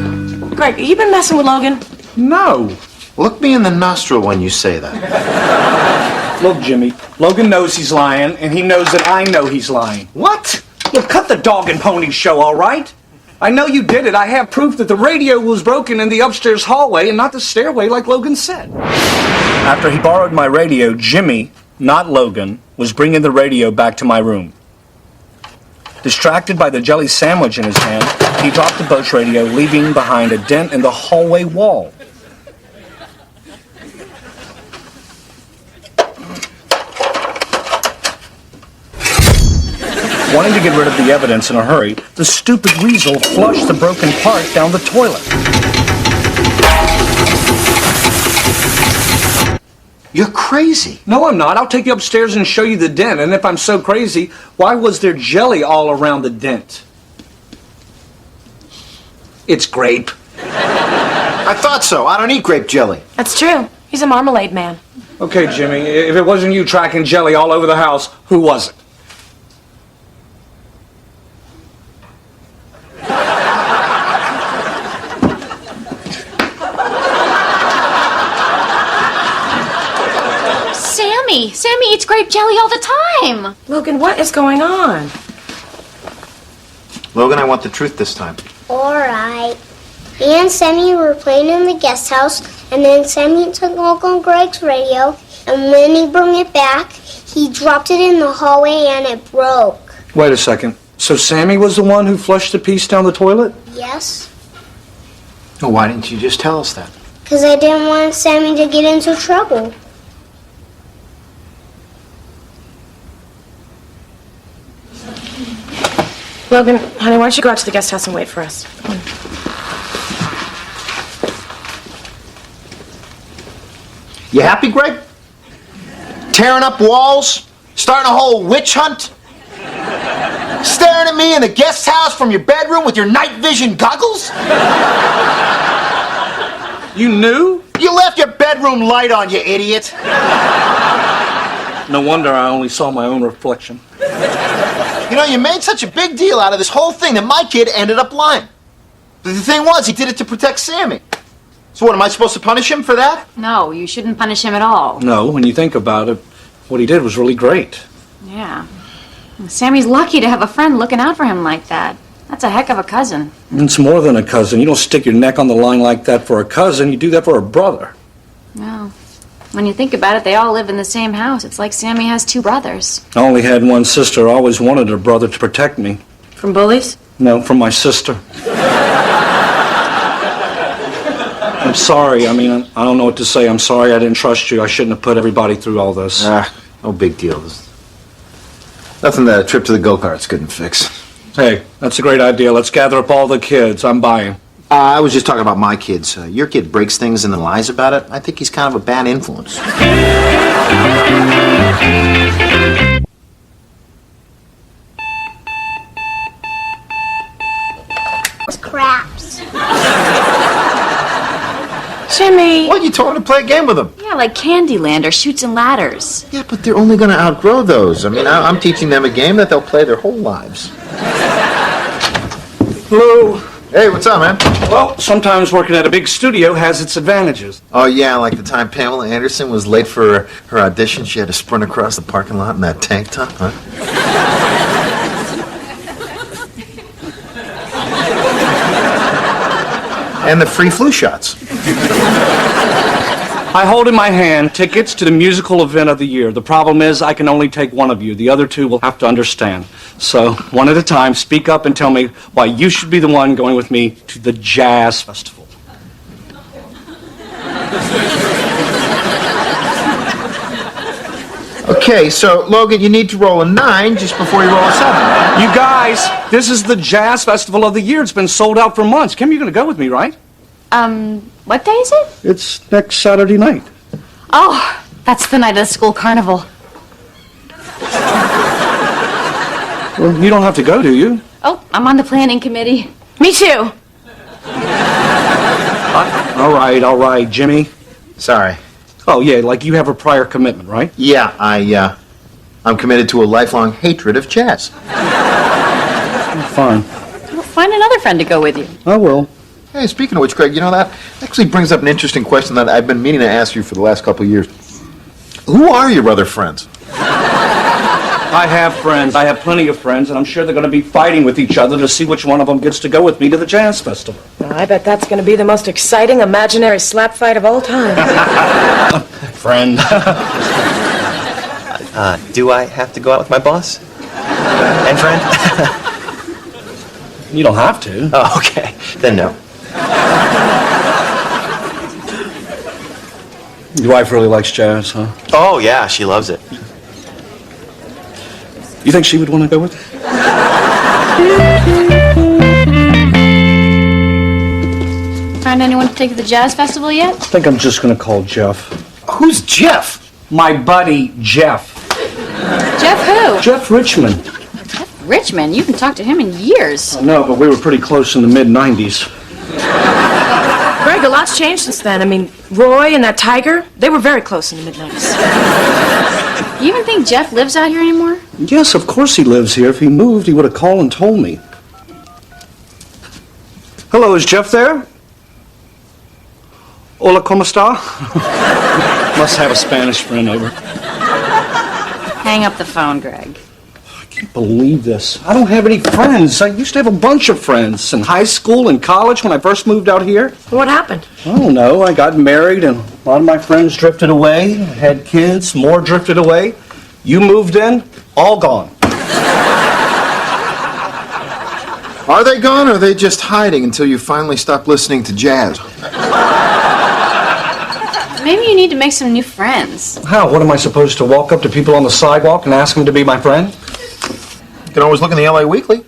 Greg, you been messing with Logan? No. Look me in the nostril when you say that. Look, Jimmy, Logan knows he's lying, and he knows that I know he's lying. What? Look, cut the dog and pony show, all right? I know you did it. I have proof that the radio was broken in the upstairs hallway and not the stairway like Logan said. After he borrowed my radio, Jimmy, not Logan, was bringing the radio back to my room. Distracted by the jelly sandwich in his hand, he dropped the boat's radio, leaving behind a dent in the hallway wall. Wanting to get rid of the evidence in a hurry, the stupid weasel flushed the broken part down the toilet. You're crazy. No, I'm not. I'll take you upstairs and show you the dent. And if I'm so crazy, why was there jelly all around the dent? It's grape. I thought so. I don't eat grape jelly. That's true. He's a marmalade man. Okay, Jimmy, if it wasn't you tracking jelly all over the house, who was it? Sammy eats grape jelly all the time. Logan, what is going on? Logan, I want the truth this time. All right. Me and Sammy were playing in the guest house, and then Sammy took Uncle Greg's radio, and when he brought it back, he dropped it in the hallway and it broke. Wait a second. So Sammy was the one who flushed the piece down the toilet? Yes, Well, why didn't you just tell us that? because I didn't want Sammy to get into trouble. Logan, honey, why don't you go out to the guest house and wait for us? Come on. You happy, Greg? Tearing up walls? Starting a whole witch hunt? Staring at me in the guest house from your bedroom with your night vision goggles? You knew? You left your bedroom light on, you idiot. No wonder I only saw my own reflection. You know, you made such a big deal out of this whole thing that my kid ended up lying. But the thing was, he did it to protect Sammy. So what, am I supposed to punish him for that? No, you shouldn't punish him at all. No, when you think about it, what he did was really great. Yeah. Sammy's lucky to have a friend looking out for him like that. That's a heck of a cousin. It's more than a cousin. You don't stick your neck on the line like that for a cousin. You do that for a brother. No. When you think about it, they all live in the same house. It's like Sammy has two brothers. I only had one sister. I always wanted a brother to protect me. From bullies? No, from my sister. I'm sorry. I mean, I don't know what to say. I'm sorry I didn't trust you. I shouldn't have put everybody through all this. No big deal. Nothing that a trip to the go-karts couldn't fix. Hey, that's a great idea. Let's gather up all the kids. I'm buying. I was just talking about my kids. Your kid breaks things and then lies about it. I think he's kind of a bad influence. Craps. Jimmy! What, you told him to play a game with them? Yeah, like Candyland or Chutes and Ladders. Yeah, but they're only going to outgrow those. I mean, I'm teaching them a game that they'll play their whole lives. Hello. Hey, what's up, man? Well, sometimes working at a big studio has its advantages. Oh, yeah, like the time Pamela Anderson was late for her audition. She had to sprint across the parking lot in that tank top, huh? And the free flu shots. I hold in my hand tickets to the musical event of the year. The problem is I can only take one of you. The other two will have to understand. So, one at a time, speak up and tell me why you should be the one going with me to the Jazz Festival. Okay, so, Logan, you need to roll a 9 just before you roll a 7. You guys, this is the Jazz Festival of the year. It's been sold out for months. Kim, you're going to go with me, right? What day is it? It's next Saturday night. Oh, that's the night of the school carnival. Well, you don't have to go, do you? Oh, I'm on the planning committee. Me too. All right, Jimmy. Sorry. Oh, yeah, like you have a prior commitment, right? Yeah, I'm committed to a lifelong hatred of jazz. Fine. Well, find another friend to go with you. I will. Hey, speaking of which, Greg, you know, that actually brings up an interesting question that I've been meaning to ask you for the last couple of years. Who are your other friends? I have friends. I have plenty of friends, and I'm sure they're going to be fighting with each other to see which one of them gets to go with me to the Jazz Festival. I bet that's going to be the most exciting imaginary slap fight of all time. Friend. Do I have to go out with my boss? And friend? You don't have to. Oh, okay. Then no. Your wife really likes jazz, huh? Oh, yeah, she loves it. You think she would want to go with you? Find anyone to take to the Jazz Festival yet? I think I'm just going to call Jeff. Who's Jeff? My buddy, Jeff. Jeff who? Jeff Richmond. Richmond? You haven't talked to him in years. I know, but we were pretty close in the mid-'90s. Greg, a lot's changed since then. I mean, Roy and that tiger, they were very close in the mid-90s. You even think Jeff lives out here anymore? Yes, of course he lives here. If he moved, he would have called and told me. Hello, is Jeff there? Hola, ¿cómo está? Must have a Spanish friend over. Hang up the phone, Greg. I can't believe this. I don't have any friends. I used to have a bunch of friends in high school and college when I first moved out here. What happened? I don't know. I got married and a lot of my friends drifted away. I had kids, more drifted away. You moved in, all gone. Are they gone, or are they just hiding until you finally stop listening to jazz? Maybe you need to make some new friends. How? What am I supposed to walk up to people on the sidewalk and ask them to be my friend? You can always look in the LA Weekly.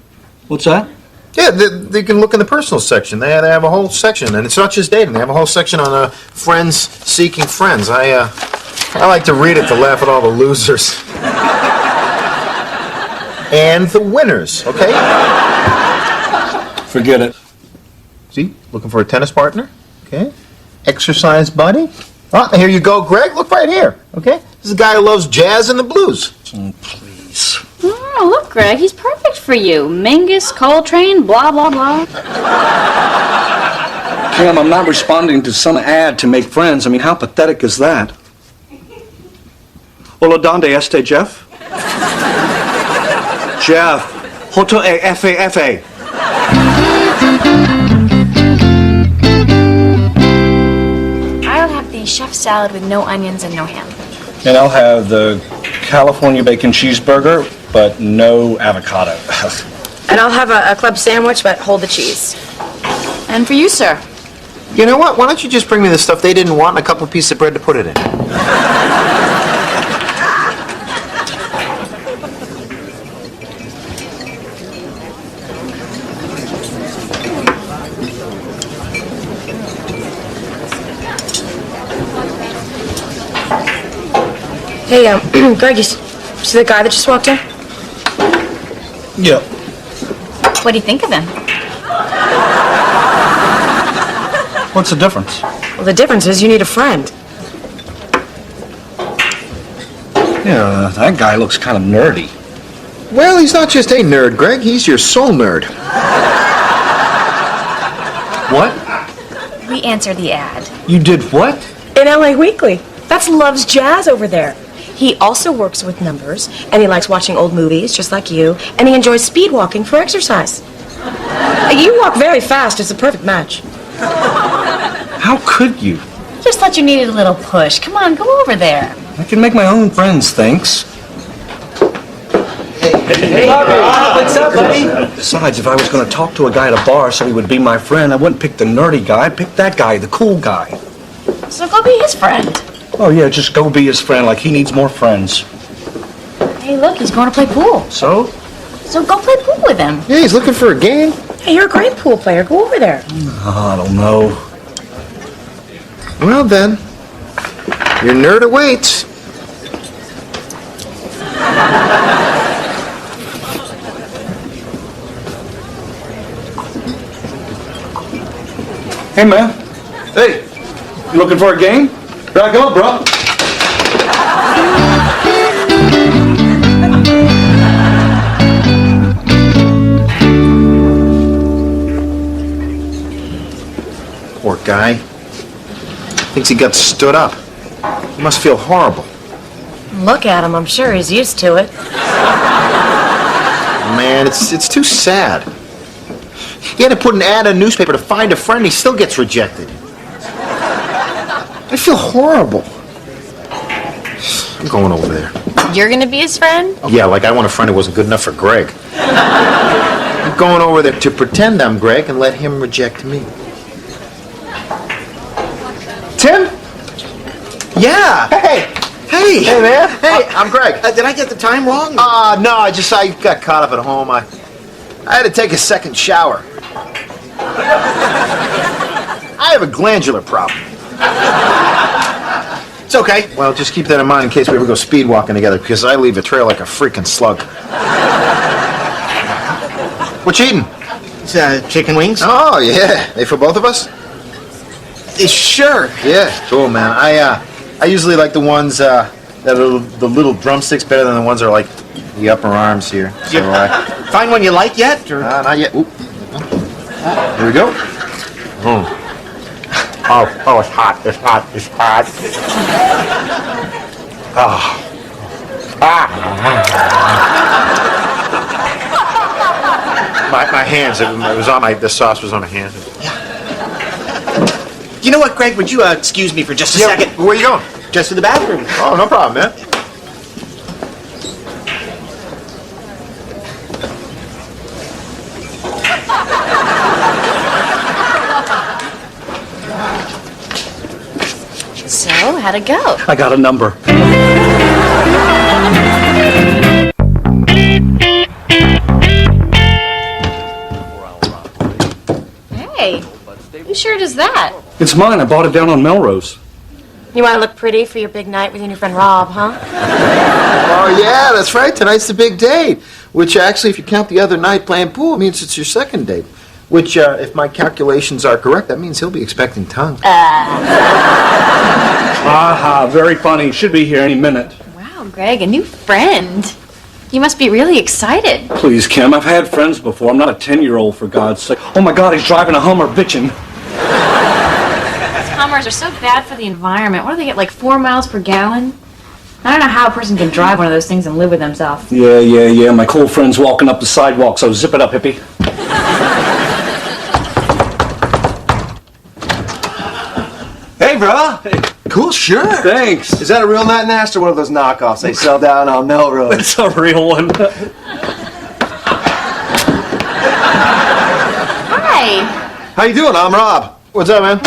What's that? Yeah, they can look in the personal section. They have a whole section, and it's not just dating. They have a whole section on friends seeking friends. I like to read it to laugh at all the losers. And the winners, okay? Forget it. See? Looking for a tennis partner? Okay. Exercise buddy? Oh, here you go, Greg. Look right here, okay? This is a guy who loves jazz and the blues. Please. Oh, look, Greg, he's perfect for you. Mingus, Coltrane, blah, blah, blah. Kim, I'm not responding to some ad to make friends. I mean, how pathetic is that? Hola, donde este, Jeff? Jeff. Hoto e F-A-F-A. I'll have the chef salad with no onions and no ham. And I'll have the California bacon cheeseburger, but no avocado. And I'll have a club sandwich, but hold the cheese. And for you, sir? You know what? Why don't you just bring me the stuff they didn't want and a couple of pieces of bread to put it in? Hey, Greg, you see the guy that just walked in? Yeah. What do you think of him? What's the difference? Well, the difference is you need a friend. Yeah, that guy looks kind of nerdy. Well, he's not just a nerd, Greg. He's your soul nerd. What? We answered the ad. You did what? In LA Weekly. That's Love's Jazz over there. He also works with numbers, and he likes watching old movies, just like you, and he enjoys speed walking for exercise. You walk very fast. It's a perfect match. How could you? Just thought you needed a little push. Come on, go over there. I can make my own friends, thanks. Hey, what's up, buddy? Besides, if I was going to talk to a guy at a bar so he would be my friend, I wouldn't pick the nerdy guy. I'd pick that guy, the cool guy. So go be his friend. Oh, yeah, just go be his friend like he needs more friends. Hey, look, he's going to play pool. So? So go play pool with him. Yeah, he's looking for a gang. Hey, you're a great pool player. Go over there. I don't know. Well, then, your nerd awaits. Hey, man. Hey, you looking for a game? Here I go, bro. Poor guy. Thinks he got stood up. He must feel horrible. Look at him. I'm sure he's used to it. Man, it's too sad. He had to put an ad in a newspaper to find a friend. He still gets rejected. I feel horrible. I'm going over there. You're going to be his friend? Yeah, like I want a friend who wasn't good enough for Greg. I'm going over there to pretend I'm Greg and let him reject me. Tim? Yeah. Hey. Hey. Hey, man. Hey, I'm Greg. Did I get the time wrong? No, I got caught up at home. I had to take a second shower. I have a glandular problem. It's okay. Well, just keep that in mind in case we ever go speed walking together, because I leave a trail like a freaking slug. What you eating? It's, chicken wings. Oh, yeah. They for both of us? Sure. Yeah, cool, man. I usually like the ones that are the little drumsticks better than the ones that are like the upper arms here. So, Find one you like yet? Or? not yet. Oop. Here we go. Oh, it's hot. It's hot. It's hot. My hands. The sauce was on my hands. You know what, Greg? Would you excuse me for just a second? Where are you going? Just to the bathroom. Oh, no problem, man. So, how'd it go? I got a number. shirt is that? It's mine. I bought it down on Melrose. You want to look pretty for your big night with your new friend Rob, huh? Oh, yeah, that's right. Tonight's the big date. Which, actually, if you count the other night playing pool, it means it's your second date. Which, if my calculations are correct, that means he'll be expecting tongue. Aha, very funny. Should be here any minute. Wow, Greg, a new friend. You must be really excited. Please, Kim, I've had friends before. I'm not a 10-year-old, for God's sake. Oh, my God, he's driving a Hummer bitching. These Hummers are so bad for the environment. What do they get, like 4 miles per gallon? I don't know how a person can drive one of those things and live with themselves. Yeah. My cool friend's walking up the sidewalk, so zip it up, hippie. Hey, bro. Hey. Cool shirt. Thanks. Is that a real Matt Nast or one of those knockoffs they sell down on Melrose? It's a real one. Hi. How you doing? I'm Rob. What's up, man?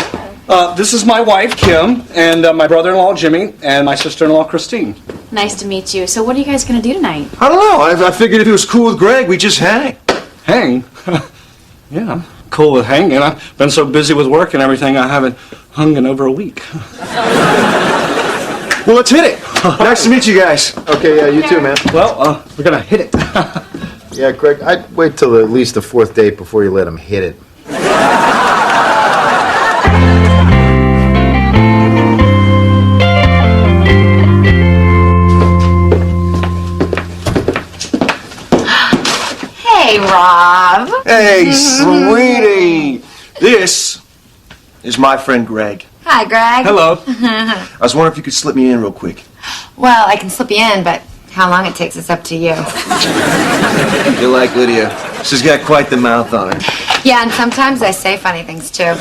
This is my wife, Kim, and my brother-in-law, Jimmy, and my sister-in-law, Christine. Nice to meet you. So what are you guys going to do tonight? I don't know. I figured if it was cool with Greg, we'd just hang. Hang? Yeah, I'm cool with hanging. I've been so busy with work and everything, I haven't hung in over a week. Well, let's hit it. Nice to meet you guys. Okay, yeah, you too, man. Well, we're going to hit it. Yeah, Greg, I'd wait till at least the 4th date before you let him hit it. Hey, Rob. Hey, sweetie. This is my friend Greg. Hi, Greg. Hello. I was wondering if you could slip me in real quick. Well, I can slip you in, but how long it takes is up to you. You like Lydia. She's got quite the mouth on her. Yeah, and sometimes I say funny things, too.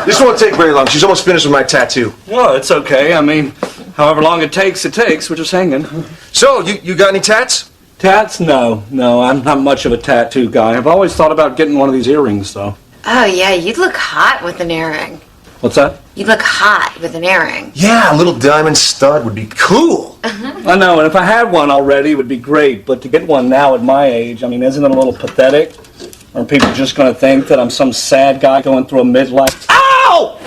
This won't take very long. She's almost finished with my tattoo. Well, it's okay. I mean, however long it takes. We're just hanging. So, you got any tats? Tats? No, I'm not much of a tattoo guy. I've always thought about getting one of these earrings, though. Oh, yeah, you'd look hot with an earring. What's that? You'd look hot with an earring. Yeah, a little diamond stud would be cool. I know, and if I had one already, it would be great. But to get one now at my age, I mean, isn't it a little pathetic? Or are people just going to think that I'm some sad guy going through a midlife? Ow!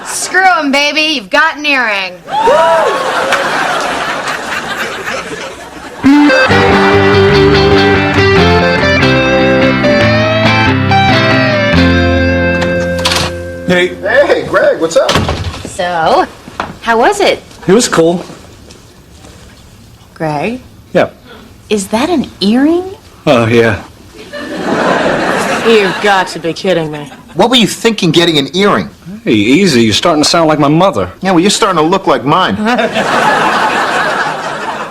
Screw him, baby. You've got an earring. Hey, Greg, what's up? So, how was it? It was cool. Greg, Yeah. is that an earring? Oh, yeah. You've got to be kidding me. What were you thinking getting an earring? Hey, easy. You're starting to sound like my mother. Yeah, well, you're starting to look like mine.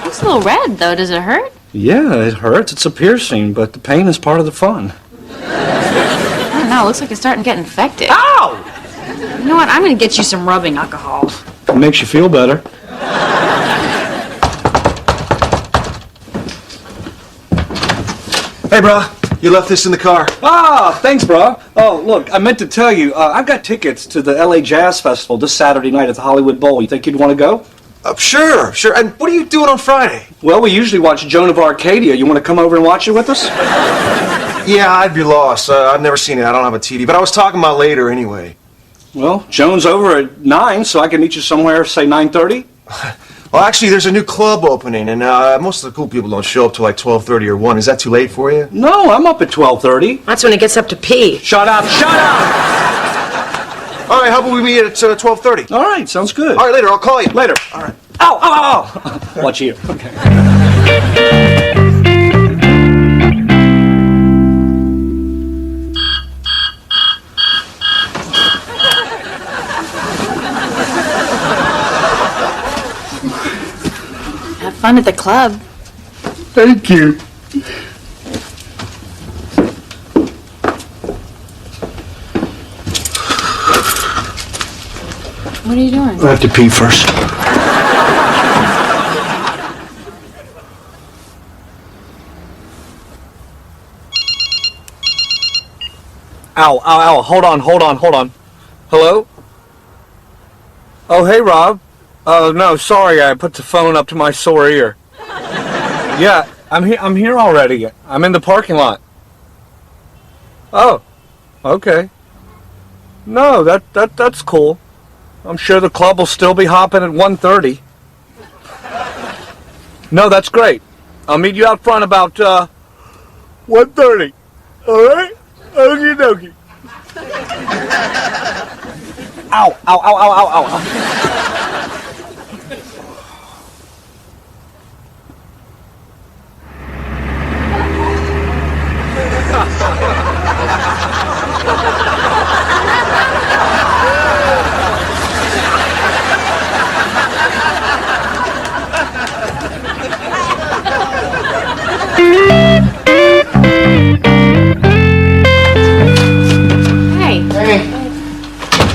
It's a little red, though. Does it hurt? Yeah, it hurts. It's a piercing, but the pain is part of the fun. I don't know. It looks like it's starting to get infected. Ow! You know what? I'm going to get you some rubbing alcohol. It makes you feel better. Hey, bro. You left this in the car. Ah, thanks, bro. Oh, look, I meant to tell you, I've got tickets to the LA Jazz Festival this Saturday night at the Hollywood Bowl. You think you'd want to go? Sure. And what are you doing on Friday? Well, we usually watch Joan of Arcadia. You want to come over and watch it with us? Yeah, I'd be lost. I've never seen it. I don't have a TV. But I was talking about later anyway. Well, Joan's over at 9, so I can meet you somewhere, say 9:30. Well, actually, there's a new club opening, and most of the cool people don't show up till like 12:30 or 1. Is that too late for you? No, I'm up at 12:30. That's when he gets up to pee. Shut up! All right, how about we meet at 12:30? All right, sounds good. All right, later. I'll call you. Later. All right. Ow! Watch here. Okay. Have fun at the club. Thank you. What are you doing? I have to pee first. Ow. Hold on. Hello? Oh, hey, Rob. Oh, no, sorry. I put the phone up to my sore ear. Yeah, I'm here already. I'm in the parking lot. Oh, okay. No, that's cool. I'm sure the club will still be hopping at 1:30. No, that's great. I'll meet you out front about 1:30. All right? Okie dokie. Ow, ow, ow, ow, ow, ow, ow.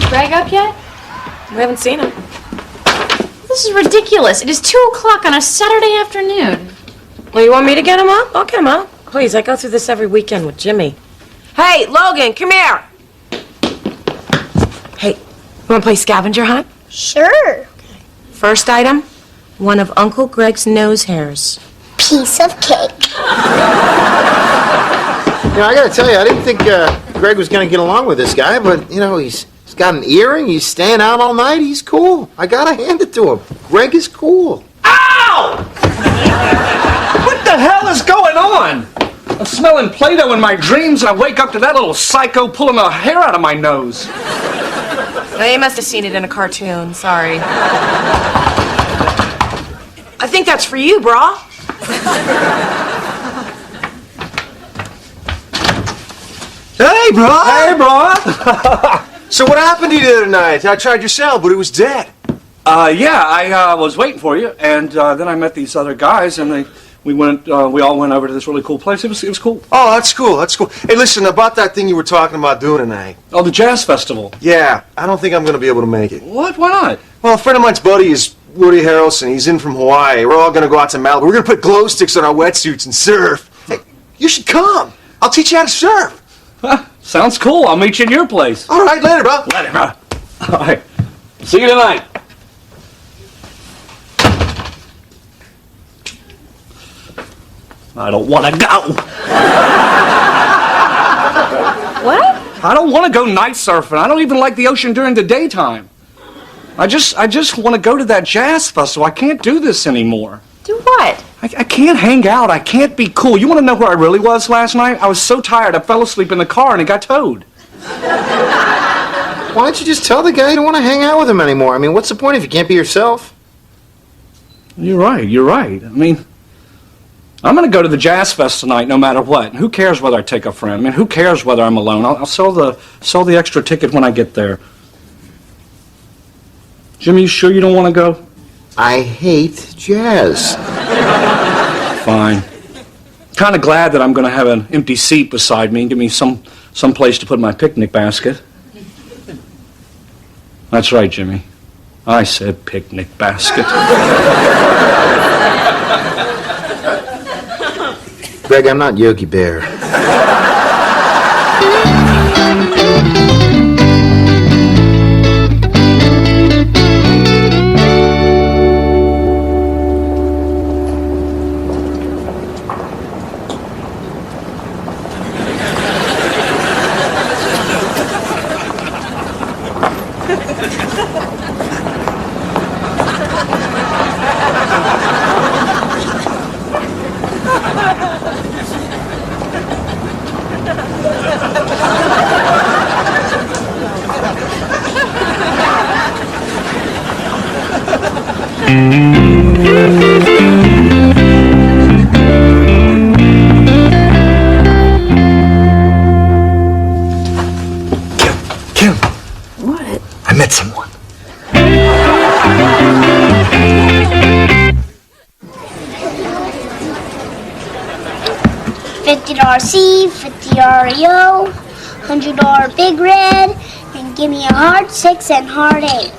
Greg up yet? We haven't seen him. This is ridiculous. It is 2 o'clock on a Saturday afternoon. Well, you want me to get him up? I'll get him up. Please, I go through this every weekend with Jimmy. Hey, Logan, come here. Hey, you want to play scavenger hunt? Sure. First item, one of Uncle Greg's nose hairs. Piece of cake. You know, I gotta tell you, I didn't think Greg was gonna get along with this guy, but, you know, he's got an earring, he's staying out all night, he's cool. I gotta hand it to him. Greg is cool. Ow! What the hell is going on? I'm smelling Play-Doh in my dreams, and I wake up to that little psycho pulling the hair out of my nose. Well, you must have seen it in a cartoon. Sorry. I think that's for you, brah. Hey, bro! Hey, bro! So what happened to you the other night? I tried your cell, but it was dead. Yeah, I was waiting for you, and then I met these other guys, and we all went over to this really cool place. It was cool. Oh, that's cool. That's cool. Hey, listen, about that thing you were talking about doing tonight. Oh, the jazz festival. Yeah, I don't think I'm going to be able to make it. What? Why not? Well, a friend of mine's buddy is Woody Harrelson. He's in from Hawaii. We're all going to go out to Malibu. We're going to put glow sticks on our wetsuits and surf. Hey, you should come. I'll teach you how to surf. Sounds cool. I'll meet you in your place. All right, later, bro. Later, bro. All right. See you tonight. I don't want to go. What? I don't want to go night surfing. I don't even like the ocean during the daytime. I just want to go to that jazz festival. I can't do this anymore. Do what? I can't hang out. I can't be cool. You want to know where I really was last night? I was so tired I fell asleep in the car and it got towed. Why don't you just tell the guy you don't want to hang out with him anymore? I mean, what's the point if you can't be yourself? You're right. I mean, I'm going to go to the Jazz Fest tonight no matter what. Who cares whether I take a friend? I mean, who cares whether I'm alone? I'll sell the extra ticket when I get there. Jimmy, you sure you don't want to go? I hate jazz. Fine. Kind of glad that I'm going to have an empty seat beside me and give me some place to put my picnic basket. That's right, Jimmy. I said picnic basket. Greg, I'm not Yogi Bear. Kim. What? I met someone. $50 C, $50 EO, $100 Big Red, and give me a hard 6 and hard 8.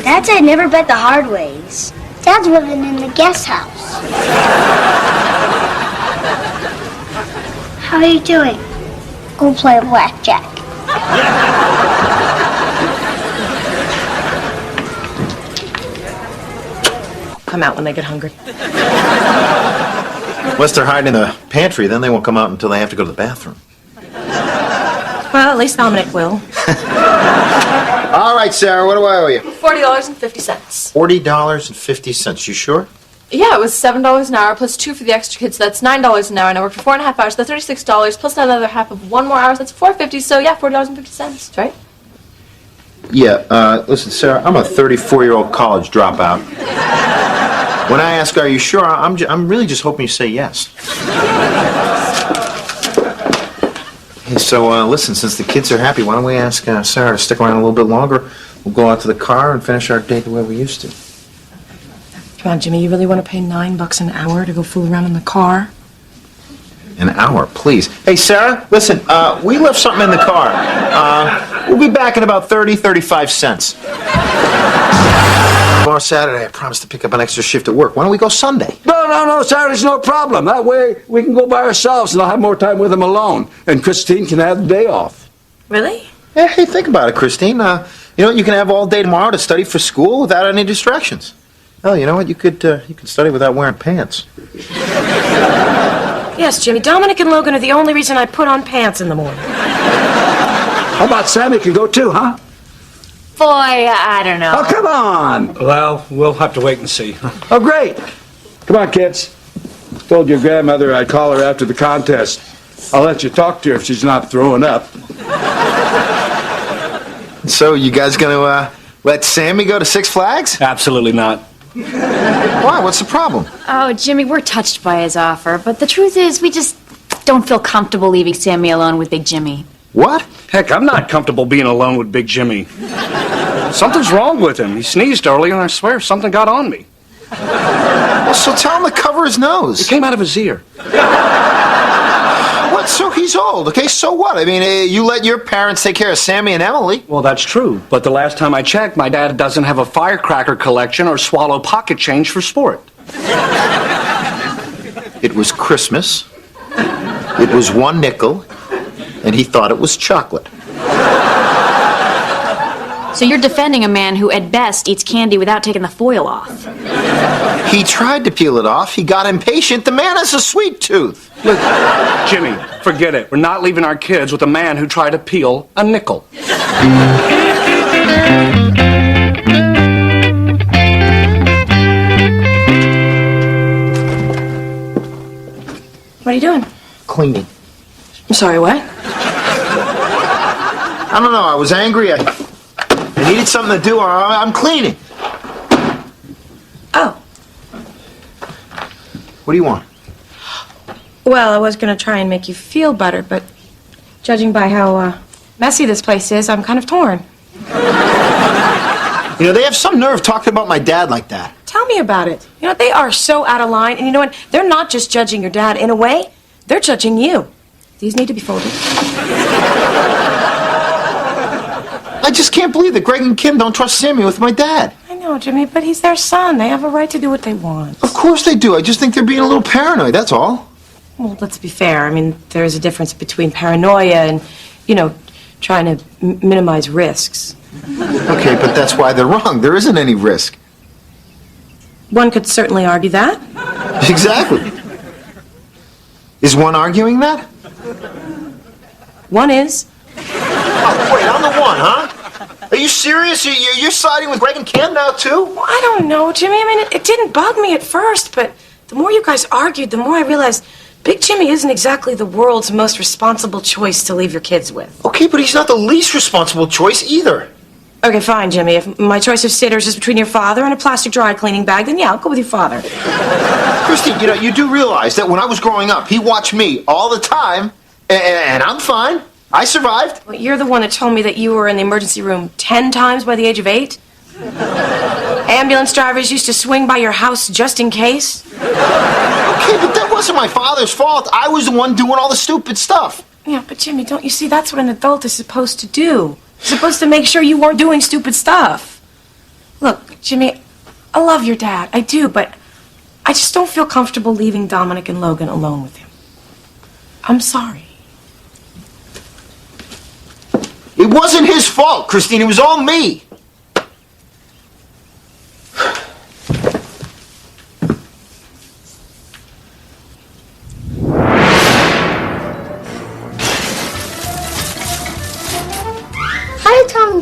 Dad said never bet the hard ways. Dad's living in the guest house. How are you doing? Go play blackjack. Come out when they get hungry. Unless they're hiding in the pantry, then they won't come out until they have to go to the bathroom. Well, at least Dominic will. All right, Sarah, what do I owe you? $40.50. $40.50. You sure? Yeah, it was $7 an hour plus 2 for the extra kids, so that's $9 an hour, and I worked for 4.5 hours, so that's $36 plus another half of 1 more hour, so that's $4.50. So yeah, $40.50, right? Yeah, listen, Sarah, I'm a 34-year-old college dropout. When I ask, are you sure, I'm really just hoping you say yes. Hey, so, listen, since the kids are happy, why don't we ask Sarah to stick around a little bit longer? We'll go out to the car and finish our date the way we used to. Come on, Jimmy, you really want to pay $9 an hour to go fool around in the car? An hour, please. Hey, Sarah, listen, we left something in the car. We'll be back in about 35 cents. Tomorrow Saturday, I promised to pick up an extra shift at work. Why don't we go Sunday? No, Saturday's no problem. That way we can go by ourselves and I'll have more time with him alone. And Christine can have the day off. Really? Yeah, hey, think about it, Christine. You know what? You can have all day tomorrow to study for school without any distractions. Oh, you know what? You could study without wearing pants. Yes, Jimmy, Dominic and Logan are the only reason I put on pants in the morning. How about Sammy can go too, huh? Boy, I don't know. Oh, come on. Well, we'll have to wait and see. Oh, great. Come on, kids. Told your grandmother I'd call her after the contest. I'll let you talk to her if she's not throwing up. So, you guys gonna let Sammy go to Six Flags? Absolutely not. Why? What's the problem? Oh, Jimmy, we're touched by his offer, but the truth is we just don't feel comfortable leaving Sammy alone with Big Jimmy. What? Heck, I'm not comfortable being alone with Big Jimmy. Something's wrong with him. He sneezed earlier, and I swear something got on me. Well, so tell him to cover his nose. It came out of his ear. What? So he's old, okay? So what? I mean, you let your parents take care of Sammy and Emily. Well, that's true. But the last time I checked, my dad doesn't have a firecracker collection or swallow pocket change for sport. It was Christmas. It was 1 nickel. And he thought it was chocolate. So you're defending a man who, at best, eats candy without taking the foil off. He tried to peel it off. He got impatient. The man has a sweet tooth. Look, Jimmy, forget it. We're not leaving our kids with a man who tried to peel a nickel. What are you doing? Cleaning. I'm sorry, what? I don't know. I was angry. I needed something to do. I'm cleaning. Oh. What do you want? Well, I was going to try and make you feel better, but judging by how messy this place is, I'm kind of torn. You know, they have some nerve talking about my dad like that. Tell me about it. You know, they are so out of line, and you know what? They're not just judging your dad. In a way, they're judging you. These need to be folded. I just can't believe that Greg and Kim don't trust Sammy with my dad. I know, Jimmy, but he's their son. They have a right to do what they want. Of course they do. I just think they're being a little paranoid, that's all. Well, let's be fair. I mean, there is a difference between paranoia and, you know, trying to minimize risks. Okay, but that's why they're wrong. There isn't any risk. One could certainly argue that. Exactly. Is one arguing that? One is. Oh, wait, I'm the one, huh? Are you serious? You're siding with Greg and Kim now, too? Well, I don't know, Jimmy. I mean, it didn't bug me at first, but the more you guys argued, the more I realized Big Jimmy isn't exactly the world's most responsible choice to leave your kids with. Okay, but he's not the least responsible choice either. Okay, fine, Jimmy. If my choice of sitter is just between your father and a plastic dry cleaning bag, then yeah, I'll go with your father. Christine, you know, you do realize that when I was growing up, he watched me all the time, and I'm fine. I survived. Well, you're the one that told me that you were in the emergency room 10 times by the age of 8. Ambulance drivers used to swing by your house just in case. Okay, but that wasn't my father's fault. I was the one doing all the stupid stuff. Yeah, but Jimmy, don't you see, that's what an adult is supposed to do. He's supposed to make sure you weren't doing stupid stuff. Look, Jimmy, I love your dad. I do, but I just don't feel comfortable leaving Dominic and Logan alone with him. I'm sorry. It wasn't his fault, Christine. It was all me.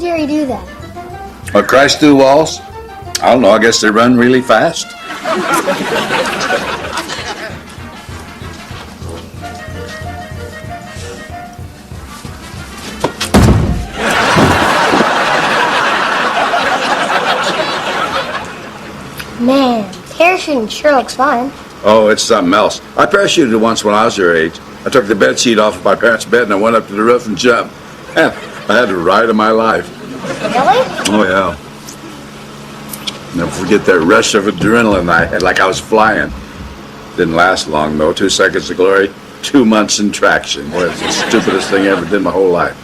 Jerry do that? What, crash through walls? I don't know. I guess they run really fast. Man, parachuting sure looks fun. Oh, it's something else. I parachuted once when I was your age. I took the bed sheet off of my parents' bed and I went up to the roof and jumped. Man, I had the ride of my life. Really? Oh, yeah. Never forget that rush of adrenaline I had, like I was flying. Didn't last long, though. 2 seconds of glory, 2 months in traction. Boy, it's the stupidest thing I ever did in my whole life.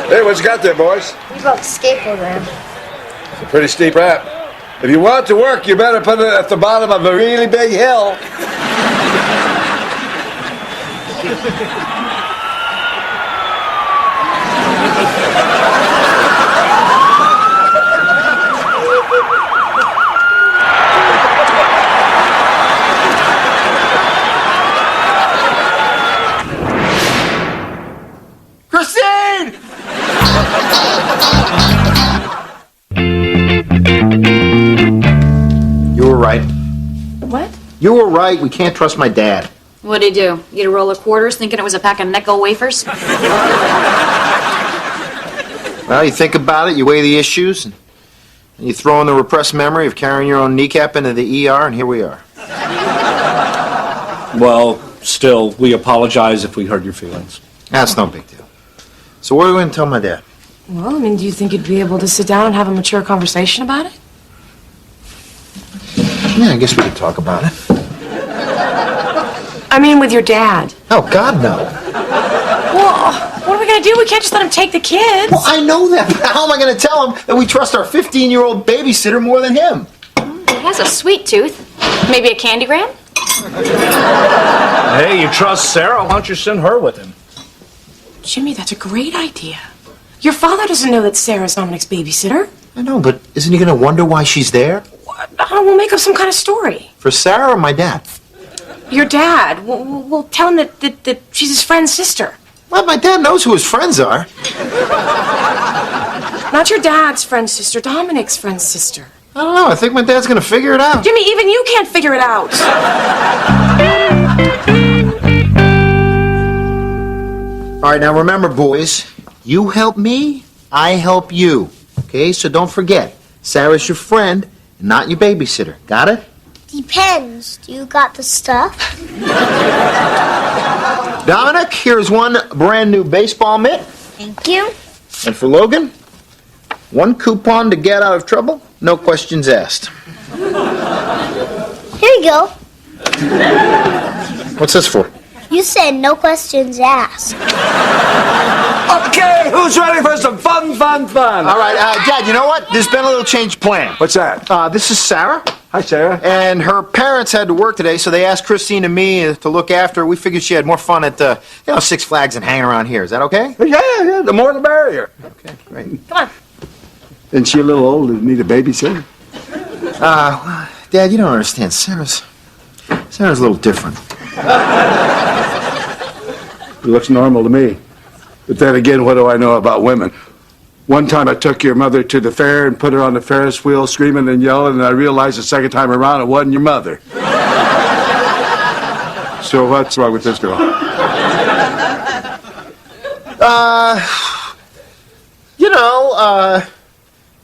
Hey, what you got there, boys? We broke the skateboard ramp. It's a pretty steep ramp. If you want it to work, you better put it at the bottom of a really big hill. Christine! You were right. What? You were right. We can't trust my dad. What'd he do? Eat a roll of quarters thinking it was a pack of nickel wafers? Well, you think about it, you weigh the issues, and you throw in the repressed memory of carrying your own kneecap into the ER, and here we are. Well, still, we apologize if we hurt your feelings. That's no big deal. So what are we going to tell my dad? Well, I mean, do you think you'd be able to sit down and have a mature conversation about it? Yeah, I guess we could talk about it. I mean, with your dad. Oh, God, no. Well, what are we going to do? We can't just let him take the kids. Well, I know that, but how am I going to tell him that we trust our 15-year-old babysitter more than him? He has a sweet tooth. Maybe a candygram? Hey, you trust Sarah? Why don't you send her with him? Jimmy, that's a great idea. Your father doesn't know that Sarah's Dominic's babysitter. I know, but isn't he going to wonder why she's there? We'll make up some kind of story. For Sarah or my dad? Your dad. We'll tell him that she's his friend's sister. Well, my dad knows who his friends are. Not your dad's friend's sister, Dominic's friend's sister. I don't know. I think my dad's going to figure it out. Jimmy, even you can't figure it out. All right, now remember, boys, you help me, I help you. Okay, so don't forget, Sarah's your friend, not your babysitter. Got it? Depends. Do you got the stuff? Dominic, here's one brand new baseball mitt. Thank you. And for Logan, one coupon to get out of trouble, no questions asked. Here you go. What's this for? You said no questions asked. Okay, who's ready for some fun? All right, Dad, you know what? There's been a little change of plan. What's that? This is Sarah. Hi, Sarah. And her parents had to work today, so they asked Christine and me to look after her. We figured she had more fun at, Six Flags than hanging around here. Is that okay? Yeah, the more the merrier. Okay, great. Come on. Isn't she a little old to need a babysitter? Dad, you don't understand. Sarah's a little different. It looks normal to me. But then again, what do I know about women? One time I took your mother to the fair and put her on the Ferris wheel screaming and yelling, and I realized the second time around it wasn't your mother. So what's wrong with this girl?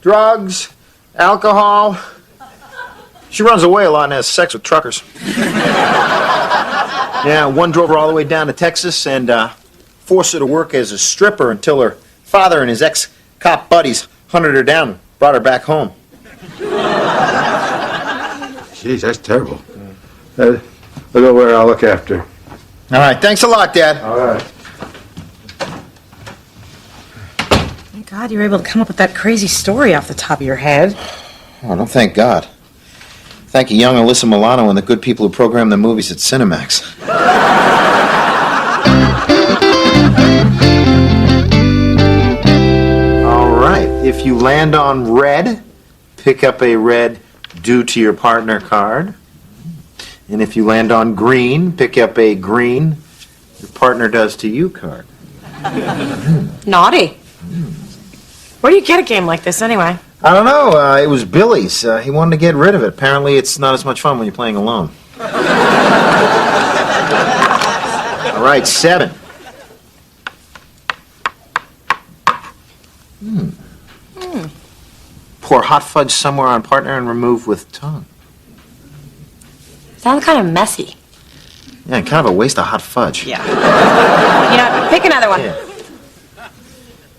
Drugs, alcohol. She runs away a lot and has sex with truckers. Yeah, one drove her all the way down to Texas and forced her to work as a stripper until her father and his ex-cop buddies hunted her down and brought her back home. Jeez, that's terrible. I'll go where I'll look after her. All right, thanks a lot, Dad. All right. Thank God you were able to come up with that crazy story off the top of your head. Oh, don't thank God. Thank you, young Alyssa Milano and the good people who program the movies at Cinemax. All right, if you land on red, pick up a red due to your partner card. And if you land on green, pick up a green, your partner does to you card. Naughty. Where do you get a game like this anyway? I don't know. It was Billy's. He wanted to get rid of it. Apparently, it's not as much fun when you're playing alone. All right, 7. Pour hot fudge somewhere on partner and remove with tongue. Sounds kind of messy. Yeah, kind of a waste of hot fudge. Yeah. You know, pick another one. Yeah.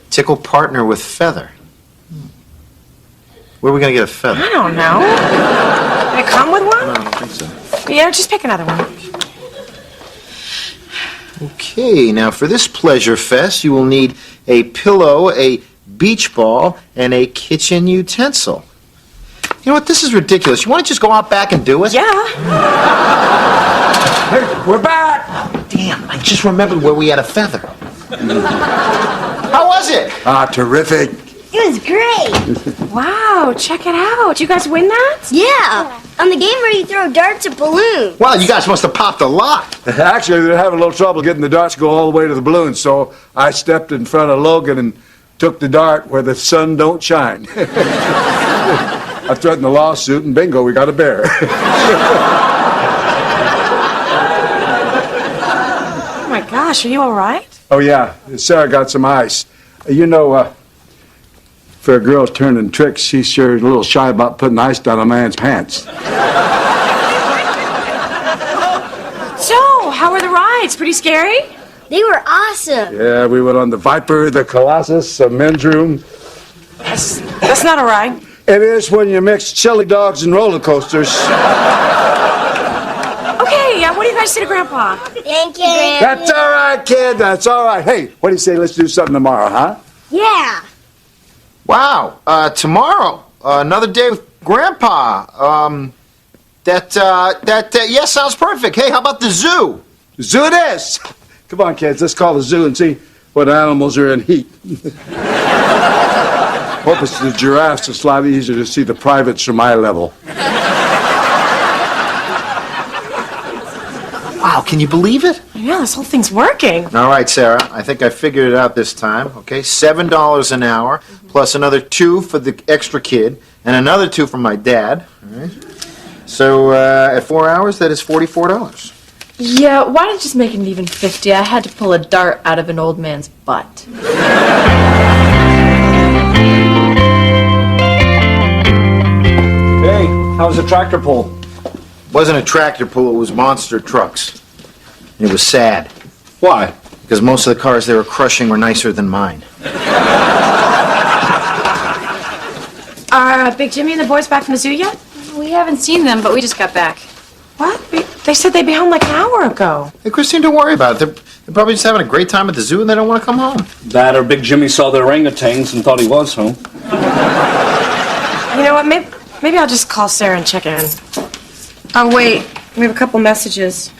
Tickle partner with feather. Where are we going to get a feather? I don't know. Did it come with one? No, I don't think so. Yeah, just pick another one. Okay, now for this pleasure fest, you will need a pillow, a beach ball, and a kitchen utensil. You know what? This is ridiculous. You want to just go out back and do it? Yeah. Hey, we're back! Damn, I just remembered where we had a feather. How was it? Ah, terrific. It was great. Wow, check it out. You guys win that? Yeah. On the game where you throw darts at balloons. Well, you guys must have popped a lot. Actually, they're having a little trouble getting the darts to go all the way to the balloon, so I stepped in front of Logan and took the dart where the sun don't shine. I threatened the lawsuit, and bingo, we got a bear. Oh my gosh, are you all right? Oh, yeah, Sarah got some ice. You know, for a girl turning tricks, she's sure a little shy about putting ice down a man's pants. So, how were the rides? Pretty scary? They were awesome. Yeah, we went on the Viper, the Colossus, the men's room. That's not a ride. It is when you mix chili dogs and roller coasters. Okay, what do you guys say to Grandpa? Thank you, Grandpa. That's all right, kid. That's all right. Hey, what do you say? Let's do something tomorrow, huh? Yeah. Wow, tomorrow, another day with Grandpa. Yeah, sounds perfect. Hey, how about the zoo? Zoo it is. Come on, kids, let's call the zoo and see what animals are in heat. Hope it's the giraffes. It's a lot easier to see the privates from eye level. Wow, can you believe it? Yeah, this whole thing's working. All right, Sarah, I think I figured it out this time, okay? $7 an hour, plus another $2 for the extra kid, and another $2 from my dad, all right? So, at 4 hours, that is $44. Yeah, why don't you just make it even 50? I had to pull a dart out of an old man's butt. Hey, how was the tractor pull? Wasn't a tractor pull, it was monster trucks. And it was sad. Why? Because most of the cars they were crushing were nicer than mine. Are Big Jimmy and the boys back from the zoo yet? We haven't seen them, but we just got back. What? They said they'd be home like an hour ago. Hey, Christine, don't worry about it. They're probably just having a great time at the zoo and they don't want to come home. That or Big Jimmy saw the orangutans and thought he was home. You know what? Maybe I'll just call Sarah and check in. Oh, wait. We have a couple messages.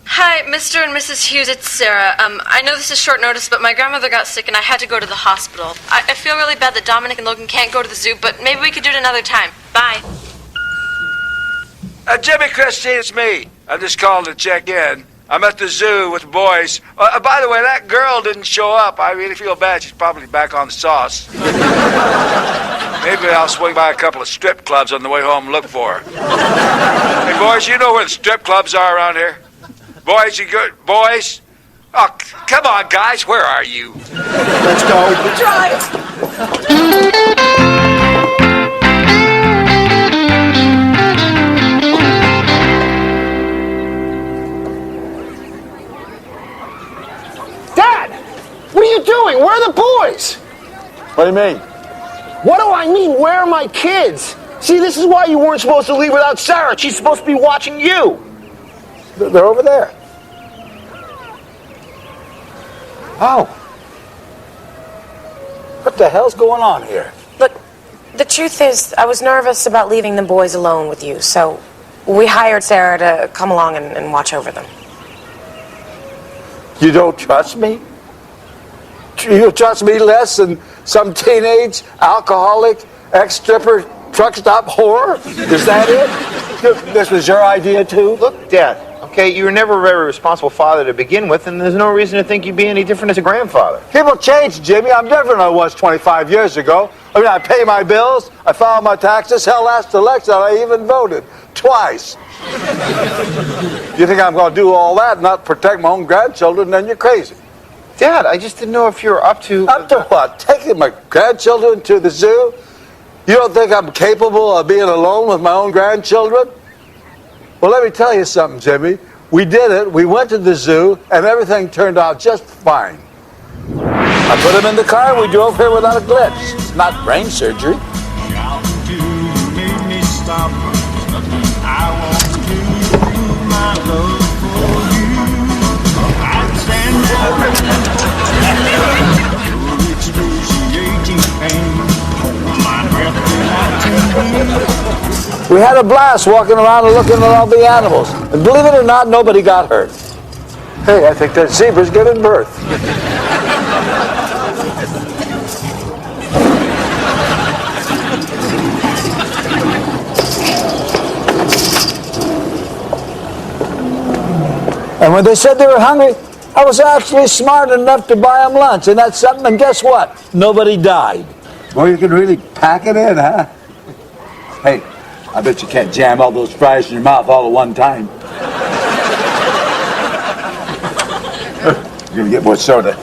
Hi, Mr. and Mrs. Hughes, it's Sarah. I know this is short notice, but my grandmother got sick and I had to go to the hospital. I feel really bad that Dominic and Logan can't go to the zoo, but maybe we could do it another time. Bye. Jimmy, Christine, it's me. I just called to check in. I'm at the zoo with the boys. By the way, that girl didn't show up. I really feel bad. She's probably back on the sauce. Maybe I'll swing by a couple of strip clubs on the way home and look for her. Hey, boys, you know where the strip clubs are around here? Boys, you good? Boys? Oh, come on, guys. Where are you? Let's go. Dad! What are you doing? Where are the boys? What do you mean? What do I mean? Where are my kids? See, this is why you weren't supposed to leave without Sarah. She's supposed to be watching you. They're over there. Oh. What the hell's going on here? Look, the truth is, I was nervous about leaving the boys alone with you, so we hired Sarah to come along and watch over them. You don't trust me? You trust me less than some teenage, alcoholic, ex-stripper, truck stop whore? Is that it? This was your idea, too? Look, Dad, okay, you were never a very responsible father to begin with, and there's no reason to think you'd be any different as a grandfather. People change, Jimmy. I'm different than I was 25 years ago. I mean, I pay my bills, I file my taxes. Hell, last election, I even voted. Twice. You think I'm going to do all that and not protect my own grandchildren, then you're crazy. Dad, I just didn't know if you were up to... Up to what? Taking my grandchildren to the zoo? You don't think I'm capable of being alone with my own grandchildren? Well, let me tell you something, Jimmy. We did it. We went to the zoo, and everything turned out just fine. I put him in the car, and we drove here without a glitch. It's not brain surgery. We had a blast walking around and looking at all the animals. And believe it or not, nobody got hurt. Hey, I think that zebra's giving birth. And when they said they were hungry, I was actually smart enough to buy them lunch. And that's something, and guess what? Nobody died. Well, you can really pack it in, huh? Hey, I bet you can't jam all those fries in your mouth all at one time. You're gonna get more soda.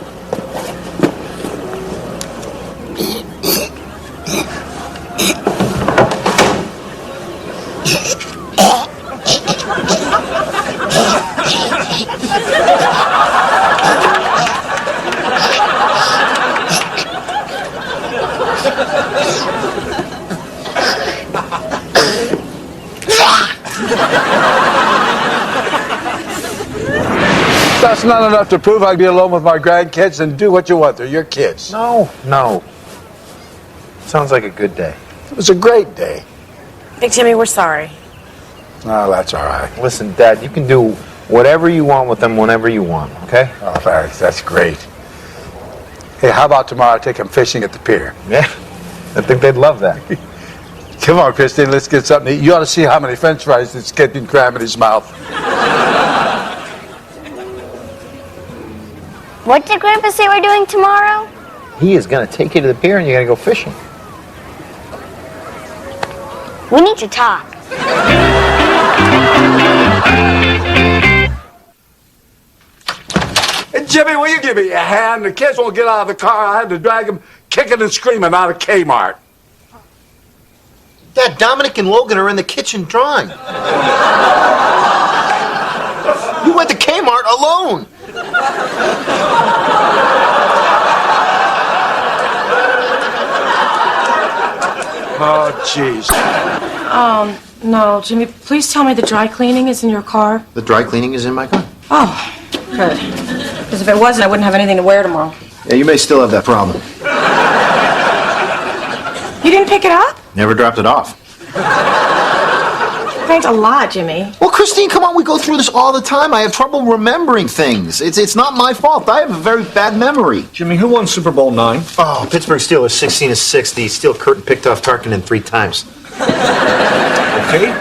That's not enough to prove I'd be alone with my grandkids and do what you want. They're your kids. No. Sounds like a good day. It was a great day. Big Jimmy, we're sorry. Oh, that's all right. Listen, Dad, you can do whatever you want with them whenever you want, okay? Oh, thanks. That's great. Hey, how about tomorrow I take them fishing at the pier? Yeah, I think they'd love that. Come on, Christine, let's get something to eat. You ought to see how many French fries this kid can cram in his mouth. What did Grandpa say we're doing tomorrow? He is going to take you to the pier and you're going to go fishing. We need to talk. Hey, Jimmy, will you give me a hand? The kids won't get out of the car. I had to drag them kicking and screaming out of Kmart. Dad, Dominic and Logan are in the kitchen drawing. You went to Kmart alone. Oh, jeez. No, Jimmy, please tell me the dry cleaning is in your car. The dry cleaning is in my car. Oh, good. Because if it wasn't, I wouldn't have anything to wear tomorrow. Yeah, you may still have that problem. You didn't pick it up? Never dropped it off. Thanks a lot, Jimmy. Well, Christine, come on, we go through this all the time. I have trouble remembering things. It's not my fault. I have a very bad memory. Jimmy, who won Super Bowl IX? Oh, Pittsburgh Steelers 16-6. Steel Curtain picked off Tarkenton 3 times. Okay,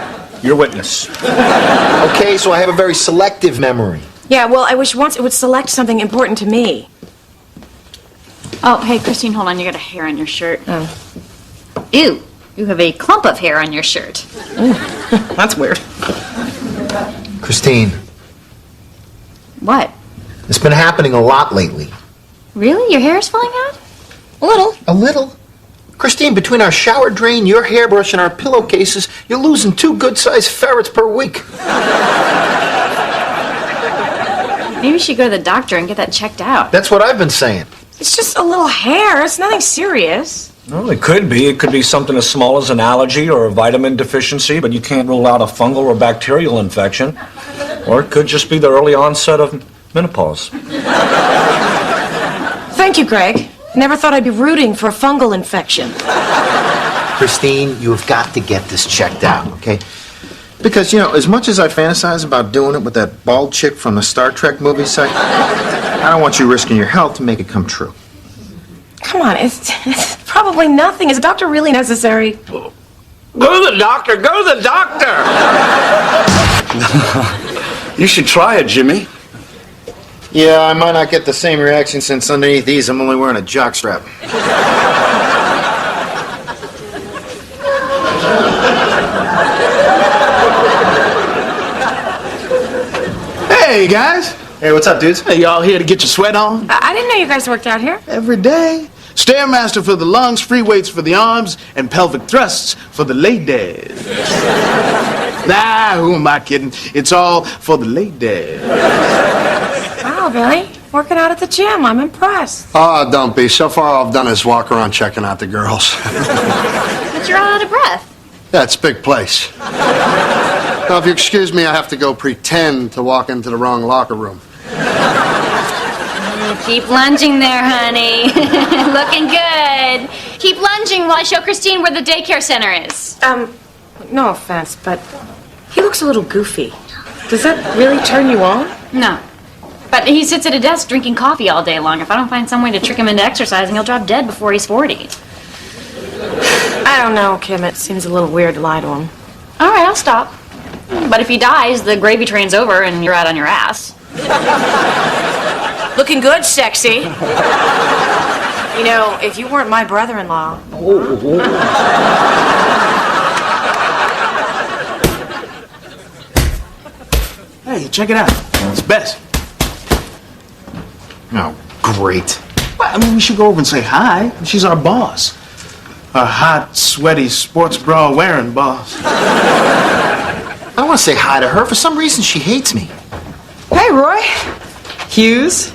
your witness. Okay, so I have a very selective memory. Yeah, well, I wish once it would select something important to me. Oh, hey, Christine, hold on. You got a hair on your shirt. Oh. Ew. You have a clump of hair on your shirt. That's weird. Christine. What? It's been happening a lot lately. Really? Your hair is falling out? A little. A little? Christine, between our shower drain, your hairbrush, and our pillowcases, you're losing 2 good-sized ferrets per week. Maybe you should go to the doctor and get that checked out. That's what I've been saying. It's just a little hair. It's nothing serious. Well, it could be. It could be something as small as an allergy or a vitamin deficiency, but you can't rule out a fungal or bacterial infection. Or it could just be the early onset of menopause. Thank you, Greg. Never thought I'd be rooting for a fungal infection. Christine, you have got to get this checked out, okay? Because, you know, as much as I fantasize about doing it with that bald chick from the Star Trek movie set, I don't want you risking your health to make it come true. Come on, it's probably nothing. Is a doctor really necessary? Go to the doctor! Go to the doctor! You should try it, Jimmy. Yeah, I might not get the same reaction since underneath these I'm only wearing a jockstrap. Hey, guys. Hey, what's up, dudes? Hey, y'all here to get your sweat on? I didn't know you guys worked out here. Every day. Stairmaster for the lungs, free weights for the arms, and pelvic thrusts for the ladies. Nah, who am I kidding? It's all for the ladies. Wow, Billy. Working out at the gym. I'm impressed. Oh, don't be. So far, all I've done is walk around checking out the girls. But you're all out of breath. Yeah, it's a big place. Now, if you excuse me, I have to go pretend to walk into the wrong locker room. Keep lunging there, honey. Looking good. Keep lunging while I show Christine where the daycare center is. No offense, but he looks a little goofy. Does that really turn you on? No. But he sits at a desk drinking coffee all day long. If I don't find some way to trick him into exercising, he'll drop dead before he's 40. I don't know, Kim. It seems a little weird to lie to him. All right, I'll stop. But if he dies, the gravy train's over and you're out on your ass. Looking good, sexy. You know, if you weren't my brother-in-law... Hey, check it out. It's Bess. Oh, great. Well, I mean, we should go over and say hi. She's our boss. Our hot, sweaty, sports bra wearing boss. I don't want to say hi to her. For some reason, she hates me. Hey, Roy. Hughes.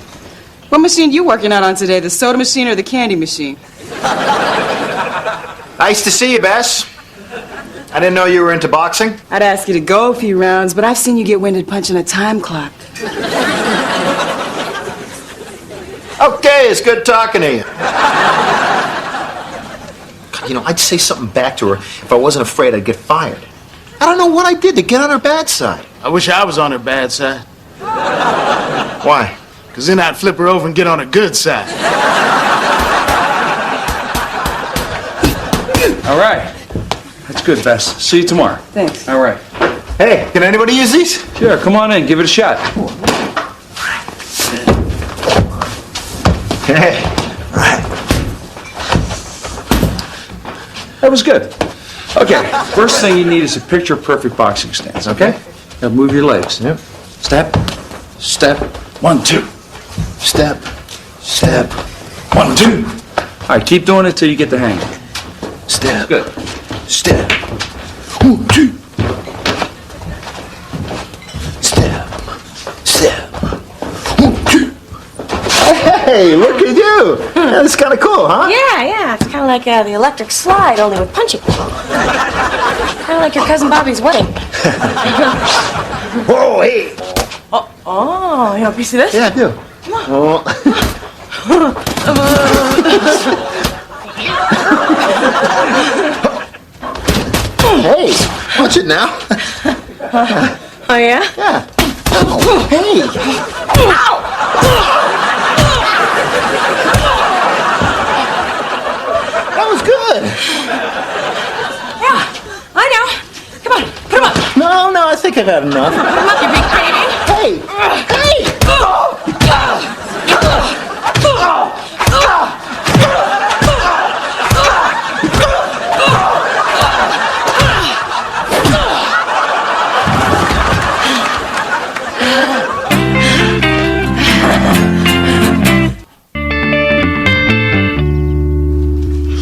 What machine you working out on today? The soda machine or the candy machine? Nice to see you, Bess. I didn't know you were into boxing. I'd ask you to go a few rounds, but I've seen you get winded punching a time clock. Okay, it's good talking to you. God, you know, I'd say something back to her if I wasn't afraid I'd get fired. I don't know what I did to get on her bad side. I wish I was on her bad side. Why? Because then I'd flip her over and get on her good side. All right. That's good, Bess. See you tomorrow. Thanks. All right. Hey, can anybody use these? Sure, come on in. Give it a shot. Hey. All right. That was good. Okay, first thing you need is a picture-perfect boxing stance, okay? Now move your legs. Yep. Step, step, 1, 2. Step, step, 1, 2. All right, keep doing it till you get the hang of it. Step. Good. Step. 1, 2. Step. Step. 1, 2. Hey, look at you. That's kind of cool, huh? Yeah. It's kind of like the electric slide, only with punching. Kind of like your cousin Bobby's wedding. Whoa, hey. Oh, you want a piece of this? Yeah, I do. Come on. Oh. Hey, watch it now. Oh, yeah? Yeah. Oh, hey. Ow! That was good. Yeah, I know. Come on, put him up. No, I think I've had enough. Put him up, you big baby. Hey. Hey.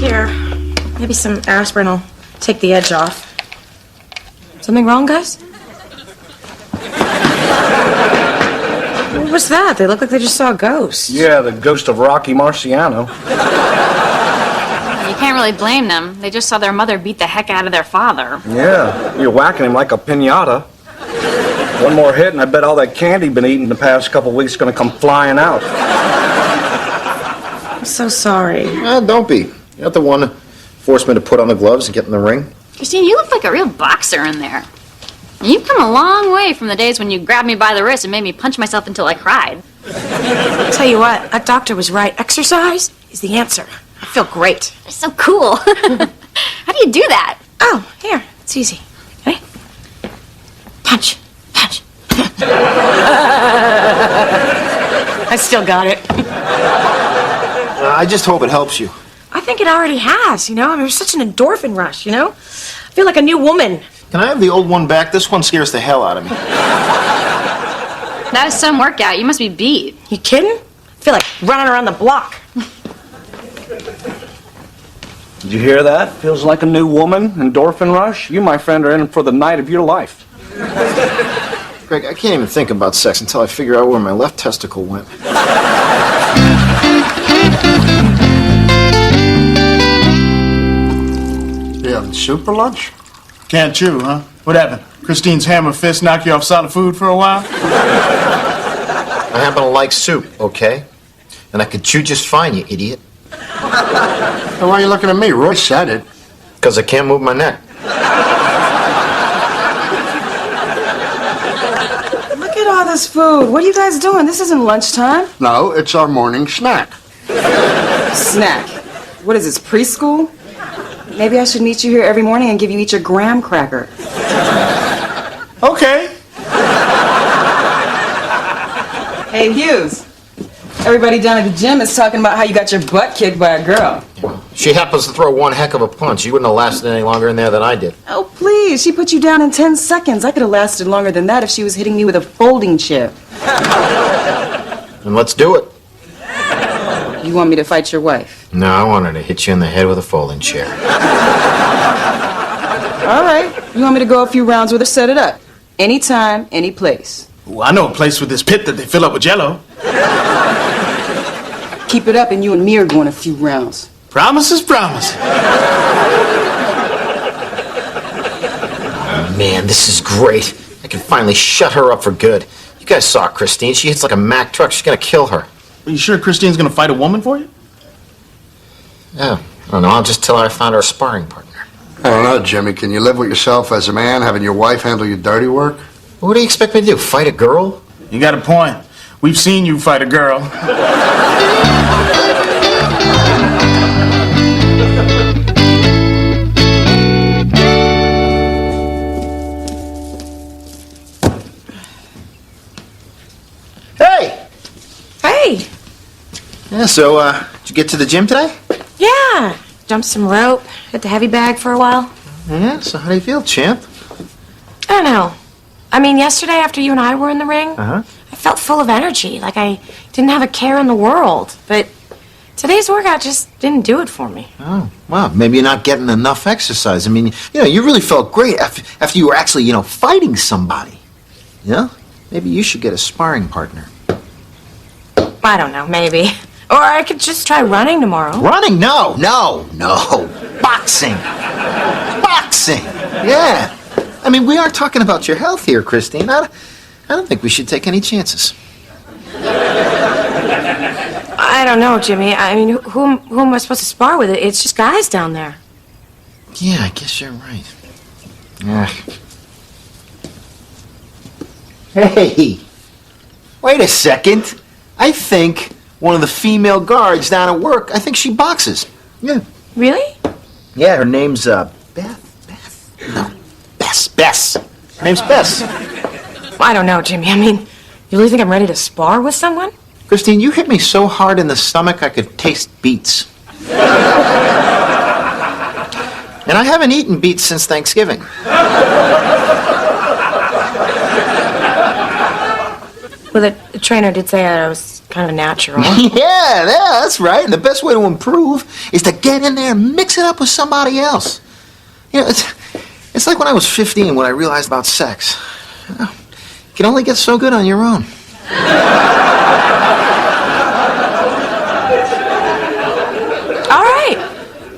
Here, maybe some aspirin will take the edge off. Something wrong, guys? What's that? They look like they just saw a ghost. Yeah, the ghost of Rocky Marciano. You can't really blame them. They just saw their mother beat the heck out of their father. Yeah, you're whacking him like a piñata. One more hit, and I bet all that candy you've been eating the past couple weeks is going to come flying out. I'm so sorry. Don't be. You're not the one to force me to put on the gloves and get in the ring. Christine, you look like a real boxer in there. You've come a long way from the days when you grabbed me by the wrist and made me punch myself until I cried. I'll tell you what, that doctor was right. Exercise is the answer. I feel great. You're so cool. How do you do that? Oh, here. It's easy. Ready? Punch. Punch. I still got it. I just hope it helps you. I think it already has, you know? I mean, there's such an endorphin rush, you know? I feel like a new woman. Can I have the old one back? This one scares the hell out of me. That was some workout. You must be beat. You kidding? I feel like running around the block. Did you hear that? Feels like a new woman, endorphin rush. You, my friend, are in for the night of your life. Greg, I can't even think about sex until I figure out where my left testicle went. You having soup for lunch? Can't chew, huh? What happened? Christine's hammer fist knock you off solid food for a while? I happen to like soup, okay? And I could chew just fine, you idiot. Then why are you looking at me? Roy said it. Because I can't move my neck. Look at all this food. What are you guys doing? This isn't lunchtime. No, it's our morning snack. Snack. What is this, preschool? Maybe I should meet you here every morning and give you each a graham cracker. Okay. Hey, Hughes. Everybody down at the gym is talking about how you got your butt kicked by a girl. She happens to throw one heck of a punch. You wouldn't have lasted any longer in there than I did. Oh, please. She put you down in 10 seconds. I could have lasted longer than that if she was hitting me with a folding chair. And let's do it. You want me to fight your wife? No, I want her to hit you in the head with a folding chair. All right. You want me to go a few rounds with her? Set it up. Anytime, any place. Ooh, I know a place with this pit that they fill up with Jell-O. Keep it up and you and me are going a few rounds. Promise is promise. Oh, man, this is great. I can finally shut her up for good. You guys saw Christine. She hits like a Mack truck. She's gonna kill her. Are you sure Christine's gonna fight a woman for you? Yeah, I don't know. I'll just tell her I found her a sparring partner. I don't know, Jimmy. Can you live with yourself as a man, having your wife handle your dirty work? What do you expect me to do, fight a girl? You got a point. We've seen you fight a girl. Hey! Hey! Yeah, so, did you get to the gym today? Yeah. Jumped some rope. Hit the heavy bag for a while. Yeah, so how do you feel, champ? I don't know. I mean, yesterday after you and I were in the ring, Uh-huh. I felt full of energy, like I didn't have a care in the world. But today's workout just didn't do it for me. Oh, well, maybe you're not getting enough exercise. I mean, you really felt great after you were actually, fighting somebody. You know? Maybe you should get a sparring partner. I don't know, maybe. Or I could just try running tomorrow. Running? No. Boxing. Boxing. Yeah. I mean, we are talking about your health here, Christine. I don't think we should take any chances. I don't know, Jimmy. I mean, who am I supposed to spar with? It's just guys down there. Yeah, I guess you're right. Yeah. Hey, wait a second. I think one of the female guards down at work, I think she boxes. Yeah. Really? Yeah, her name's, Bess. Her name's Bess. I don't know, Jimmy. I mean, you really think I'm ready to spar with someone? Christine, you hit me so hard in the stomach I could taste beets. And I haven't eaten beets since Thanksgiving. Well, the trainer did say I was kind of natural. Yeah, that's right. And the best way to improve is to get in there and mix it up with somebody else. It's like when I was 15 when I realized about sex. You can only get so good on your own. All right.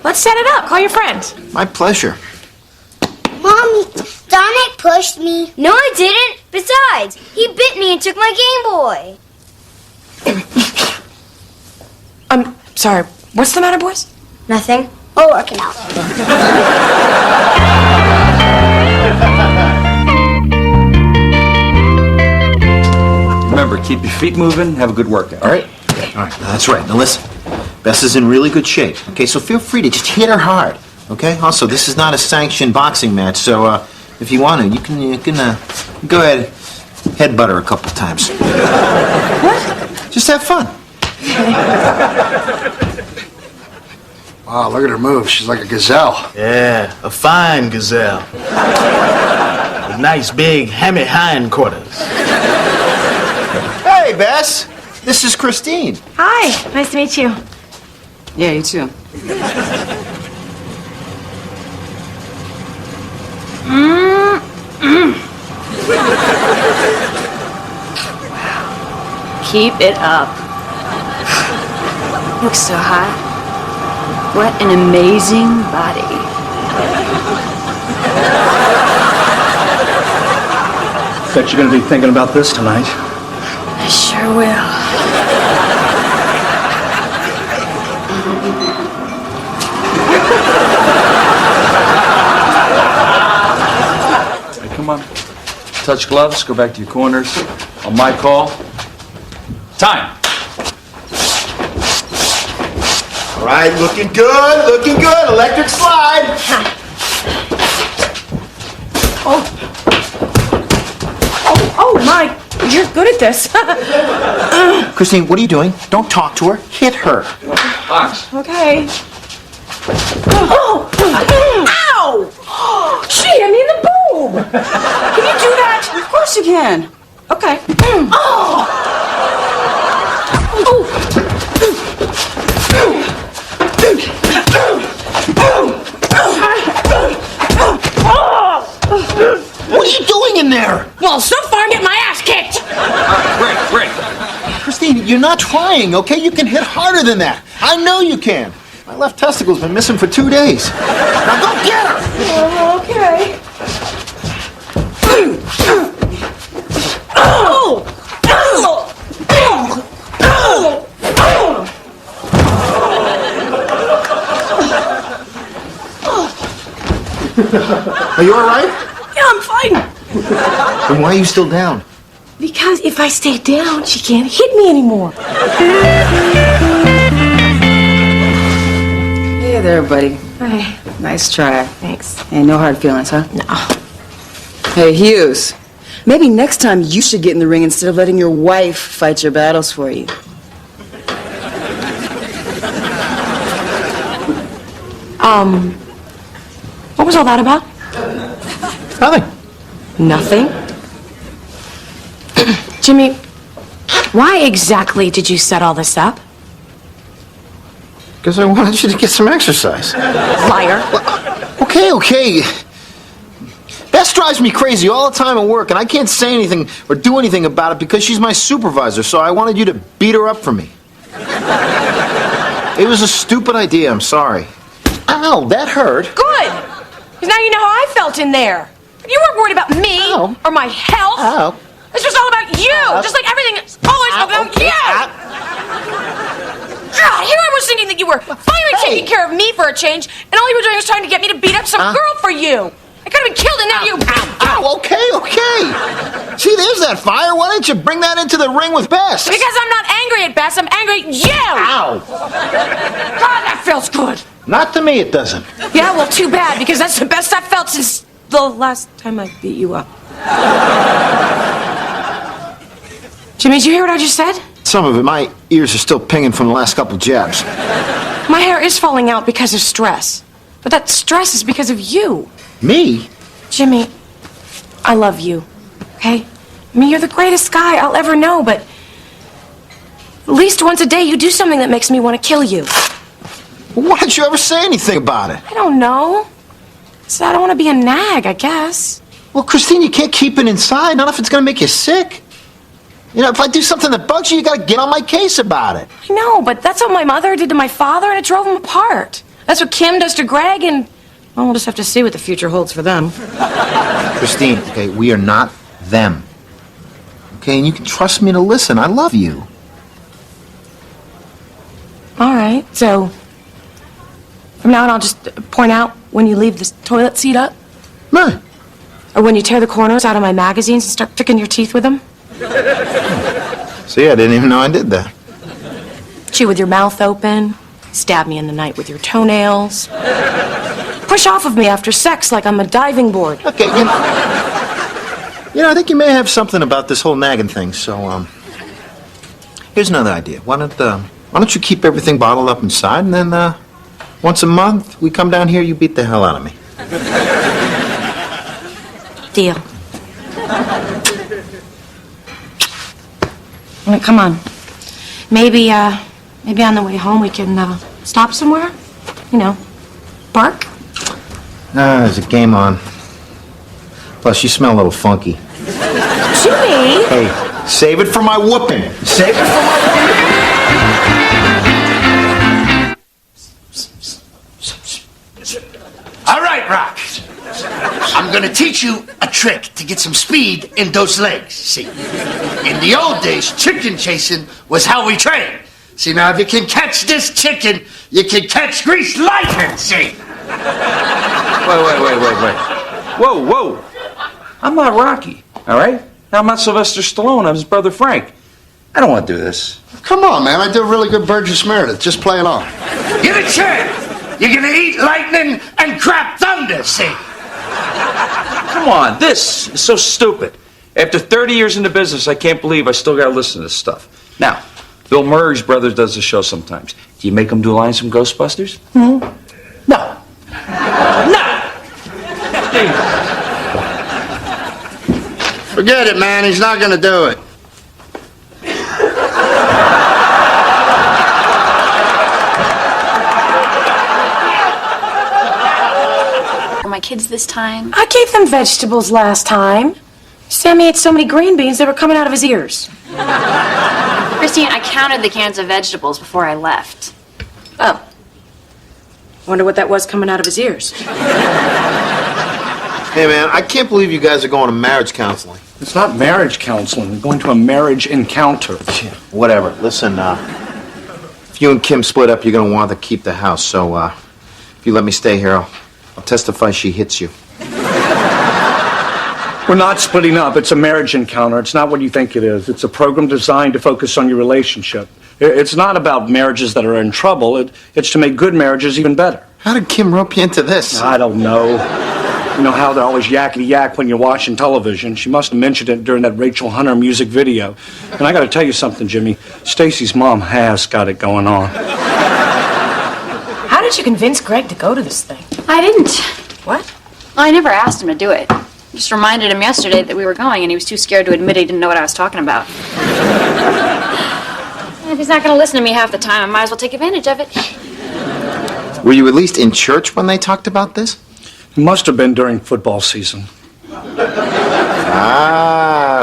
Let's set it up. Call your friends. My pleasure. Mommy, Dominic pushed me. No, I didn't. Besides, he bit me and took my Game Boy. Sorry. What's the matter, boys? Nothing. We'll work it out. Remember, keep your feet moving, have a good workout. All right? All right, that's right. Now listen, Bess is in really good shape. Okay, so feel free to just hit her hard. Okay? Also, this is not a sanctioned boxing match, so if you want to, you can go ahead, headbutt her a couple times. What? Just have fun. Wow, look at her move. She's like a gazelle. Yeah, a fine gazelle. With nice big hammy hindquarters. Hey, Bess. This is Christine. Hi, nice to meet you. Yeah, you too. Keep it up. Looks so hot. What an amazing body. Bet you're gonna be thinking about this tonight. I sure will. Hey, come on. Touch gloves, go back to your corners. On my call. Time. All right, looking good, looking good. Electric slide. Oh my, you're good at this. Christine, what are you doing? Don't talk to her. Hit her. Box. Okay. Ow! She hit me in the boob. Can you do that? Of course you can. Okay. What are you doing in there? Well, so far I'm getting my ass kicked. Rick. Christine, you're not trying, okay? You can hit harder than that. I know you can. My left testicle's been missing for 2 days. Now go get her! Okay. Are you all right? Yeah, I'm fine. Then why are you still down? Because if I stay down, she can't hit me anymore. Hey there, buddy. Hi. Nice try. Thanks. Hey, no hard feelings, huh? No. Hey, Hughes. Maybe next time you should get in the ring instead of letting your wife fight your battles for you. What was all that about? Nothing. Nothing? Jimmy, why exactly did you set all this up? Because I wanted you to get some exercise. Liar. Okay. Bess drives me crazy all the time at work, and I can't say anything or do anything about it because she's my supervisor, so I wanted you to beat her up for me. It was a stupid idea, I'm sorry. Ow, that hurt. Good. Because now you know how I felt in there. You weren't worried about me or my health. Ow. This was all about you, just like everything is always about you. God, here I was thinking that you were finally taking care of me for a change, and all you were doing was trying to get me to beat up some girl for you. I could have been killed, and now you. Ow, okay. See, there's that fire. Why don't you bring that into the ring with Bess? Because I'm not angry at Bess, I'm angry at you. Ow. God, that feels good. Not to me, it doesn't. Yeah, well, too bad, because that's the best I've felt since the last time I beat you up. Jimmy, did you hear what I just said? Some of it. My ears are still pinging from the last couple jabs. My hair is falling out because of stress. But that stress is because of you. Me? Jimmy, I love you, okay? I mean, you're the greatest guy I'll ever know, but at least once a day you do something that makes me want to kill you. Why didn't you ever say anything about it? I don't know. So I don't want to be a nag, I guess. Well, Christine, you can't keep it inside, not if it's going to make you sick. You know, if I do something that bugs you, you got to get on my case about it. I know, but that's what my mother did to my father, and it drove them apart. That's what Kim does to Greg, and well, we'll just have to see what the future holds for them. Christine, okay, we are not them. Okay, and you can trust me to listen. I love you. All right, so from now on, I'll just point out when you leave the toilet seat up. No. Or when you tear the corners out of my magazines and start picking your teeth with them. See, I didn't even know I did that. Chew with your mouth open. Stab me in the night with your toenails. Push off of me after sex like I'm a diving board. Okay, you know, I think you may have something about this whole nagging thing, so, Here's another idea. Why don't you keep everything bottled up inside, and then once a month we come down here, you beat the hell out of me. Deal. Well, come on. Maybe on the way home we can stop somewhere. You know, park. There's a game on. Plus, you smell a little funky. Jimmy! Hey, save it for my whooping. Save it for my whooping. All right, Rock. I'm going to teach you a trick to get some speed in those legs. See, in the old days, chicken chasing was how we trained. See, now, if you can catch this chicken, you can catch greased lightning, see? Wait. Whoa. I'm not Rocky, all right? I'm not Sylvester Stallone. I'm his brother Frank. I don't want to do this. Come on, man. I do a really good Burgess Meredith. Just play along. Give it a chance. You're going to eat lightning and crap thunder, see? Come on, this is so stupid. After 30 years in the business, I can't believe I still got to listen to this stuff. Now, Bill Murray's brother does the show sometimes. Do you make him do lines from Ghostbusters? No. Forget it, man. He's not going to do it. For my kids this time. I gave them vegetables last time. Sammy ate so many green beans they were coming out of his ears. Christine, I counted the cans of vegetables before I left. Oh. Wonder what that was coming out of his ears. Hey, man, I can't believe you guys are going to marriage counseling. It's not marriage counseling. We're going to a marriage encounter. Whatever. Listen, if you and Kim split up, you're going to want to keep the house. So, if you let me stay here, I'll testify she hits you. We're not splitting up. It's a marriage encounter. It's not what you think it is. It's a program designed to focus on your relationship. It's not about marriages that are in trouble. It's to make good marriages even better. How did Kim rope you into this? I don't know. You know how they're always yakety-yak when you're watching television. She must have mentioned it during that Rachel Hunter music video. And I got to tell you something, Jimmy. Stacy's mom has got it going on. How did you convince Greg to go to this thing? I didn't. What? Well, I never asked him to do it. Just reminded him yesterday that we were going, and he was too scared to admit he didn't know what I was talking about. If he's not going to listen to me half the time, I might as well take advantage of it. Were you at least in church when they talked about this? It must have been during football season.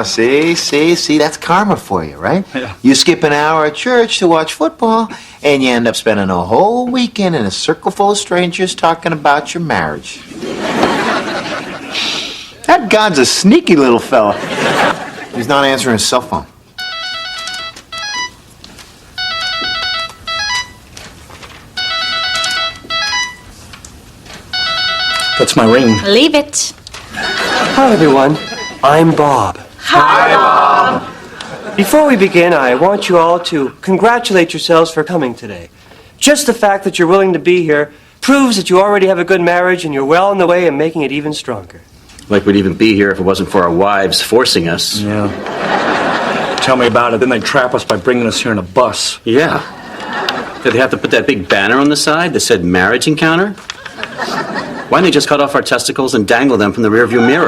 See, that's karma for you, right? Yeah. You skip an hour at church to watch football, and you end up spending a whole weekend in a circle full of strangers talking about your marriage. That God's a sneaky little fella. He's not answering his cell phone. That's my ring. Leave it. Hi, everyone. I'm Bob. Hi, Bob. Before we begin, I want you all to congratulate yourselves for coming today. Just the fact that you're willing to be here proves that you already have a good marriage and you're well on the way of making it even stronger. Like we'd even be here if it wasn't for our wives forcing us. Yeah. Tell me about it. Then they trap us by bringing us here in a bus. Yeah. Did they have to put that big banner on the side that said marriage encounter? Why didn't they just cut off our testicles and dangle them from the rearview mirror?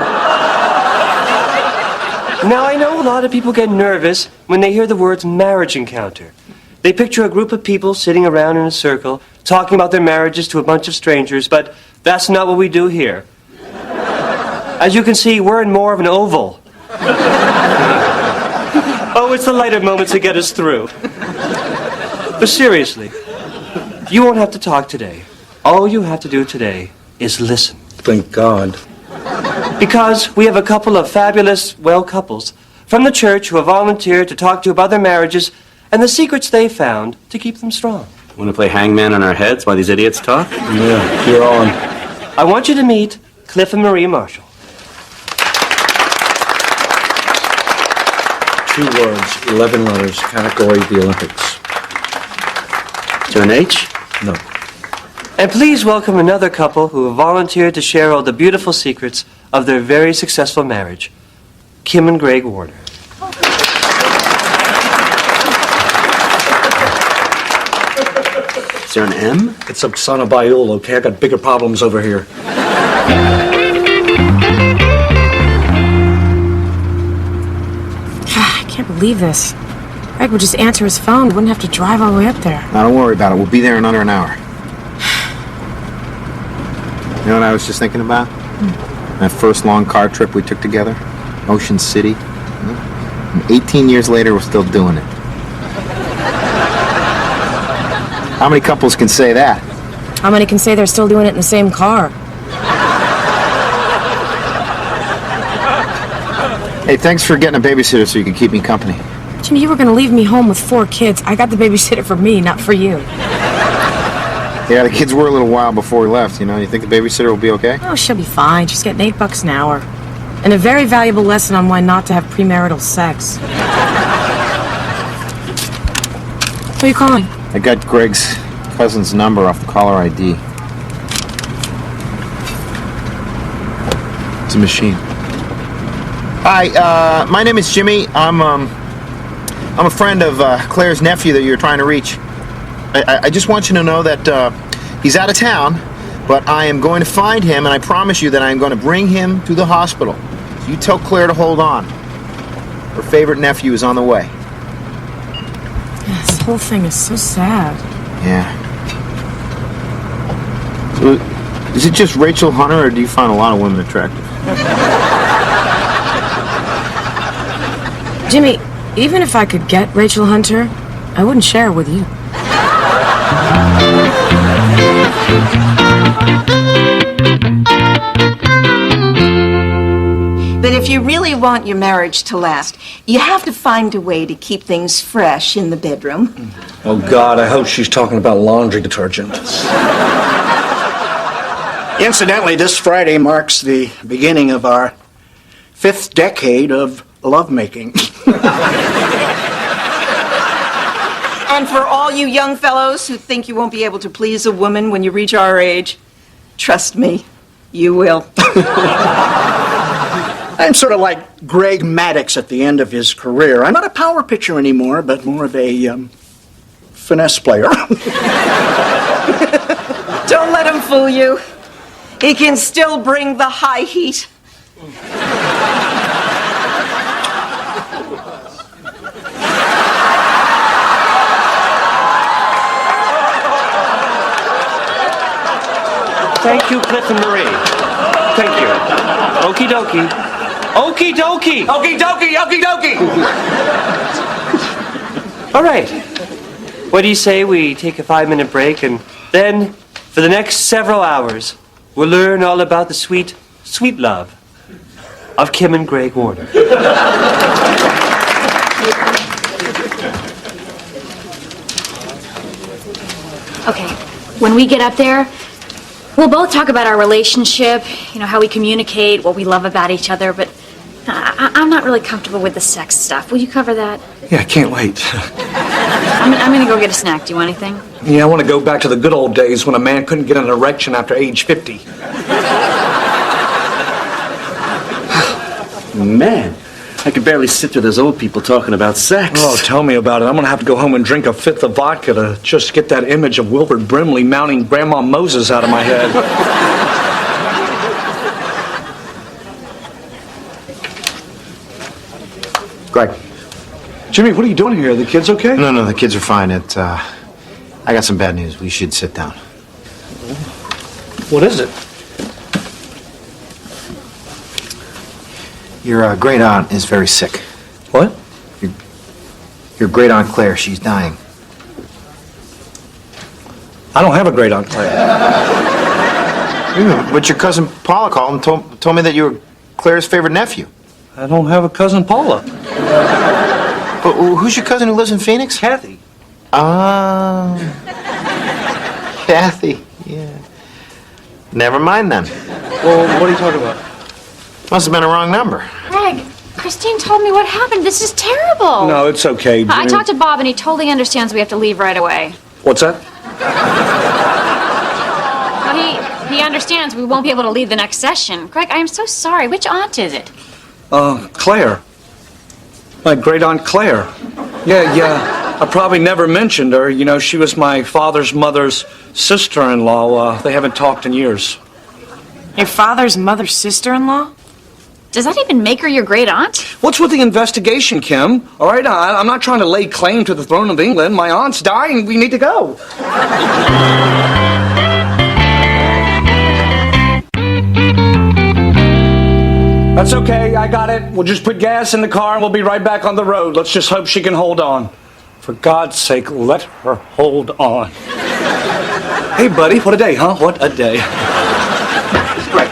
Now, I know a lot of people get nervous when they hear the words marriage encounter. They picture a group of people sitting around in a circle, talking about their marriages to a bunch of strangers, but that's not what we do here. As you can see, we're in more of an oval. Oh, it's the lighter moments that get us through. But seriously, you won't have to talk today. All you have to do today is listen. Thank God. Because we have a couple of fabulous, well, couples from the church who have volunteered to talk to you about their marriages and the secrets they found to keep them strong. Want to play hangman on our heads while these idiots talk? Yeah, you're on. I want you to meet Cliff and Maria Marshall. 2 words, 11 letters, category the Olympics. Is there an H? No. And please welcome another couple who have volunteered to share all the beautiful secrets of their very successful marriage, Kim and Greg Warner. Is there an M? It's a son of Baiul, okay? I got bigger problems over here. I can't believe this. Greg would just answer his phone. We wouldn't have to drive all the way up there. Now, don't worry about it. We'll be there in under an hour. You know what I was just thinking about? That first long car trip we took together, Ocean City. And 18 years later, we're still doing it. How many couples can say that? How many can say they're still doing it in the same car? Hey, thanks for getting a babysitter so you can keep me company. Jimmy, you were going to leave me home with 4 kids. I got the babysitter for me, not for you. Yeah, the kids were a little wild before we left, you know. You think the babysitter will be okay? Oh, she'll be fine. She's getting $8 an hour. And a very valuable lesson on why not to have premarital sex. Who are you calling? I got Greg's cousin's number off the caller ID. It's a machine. Hi, my name is Jimmy. I'm a friend of Claire's nephew that you're trying to reach. I just want you to know that he's out of town, but I am going to find him, and I promise you that I am going to bring him to the hospital. So you tell Claire to hold on. Her favorite nephew is on the way. This whole thing is so sad. Yeah. So, is it just Rachel Hunter, or do you find a lot of women attractive? Jimmy, even if I could get Rachel Hunter, I wouldn't share her with you. But if you really want your marriage to last, you have to find a way to keep things fresh in the bedroom. Oh, God, I hope she's talking about laundry detergent. Incidentally, this Friday marks the beginning of our 5th decade of lovemaking. And for all you young fellows who think you won't be able to please a woman when you reach our age, trust me, you will. I'm sort of like Greg Maddux at the end of his career. I'm not a power pitcher anymore, but more of a finesse player. Don't let him fool you. He can still bring the high heat. Thank you, Cliff and Marie. Thank you. Okie dokie. Okie dokie. Okie dokie, okie dokie. All right. What do you say we take a 5-minute break, and then for the next several hours we'll learn all about the sweet, sweet love of Kim and Greg Warner. Okay, when we get up there, we'll both talk about our relationship, how we communicate, what we love about each other, but I'm not really comfortable with the sex stuff. Will you cover that? Yeah, I can't wait. I'm gonna go get a snack. Do you want anything? Yeah, I want to go back to the good old days when a man couldn't get an erection after age 50. Man, I could barely sit through those old people talking about sex. Oh, tell me about it. I'm going to have to go home and drink a 5th of vodka to just get that image of Wilbert Brimley mounting Grandma Moses out of my head. Greg. Jimmy, what are you doing here? Are the kids okay? No, the kids are fine. I got some bad news. We should sit down. What is it? Your great aunt is very sick. What? Your great aunt Claire, she's dying. I don't have a great aunt Claire. Yeah, but your cousin Paula called and told me that you were Claire's favorite nephew. I don't have a cousin Paula. But who's your cousin who lives in Phoenix? Kathy. Kathy, yeah. Never mind then. Well, what are you talking about? Must have been a wrong number. Greg, Christine told me what happened. This is terrible. No, it's okay. I talked to Bob, and he totally understands we have to leave right away. What's that? Well, he understands we won't be able to leave the next session. Greg, I am so sorry. Which aunt is it? Claire. My great aunt Claire. Yeah. I probably never mentioned her. You know, she was my father's mother's sister-in-law. They haven't talked in years. Your father's mother's sister-in-law? Does that even make her your great aunt? What's with the investigation, Kim? All right, I'm not trying to lay claim to the throne of England. My aunt's dying. We need to go. That's okay. I got it. We'll just put gas in the car and we'll be right back on the road. Let's just hope she can hold on. For God's sake, let her hold on. Hey, buddy, what a day, huh? What a day. Greg,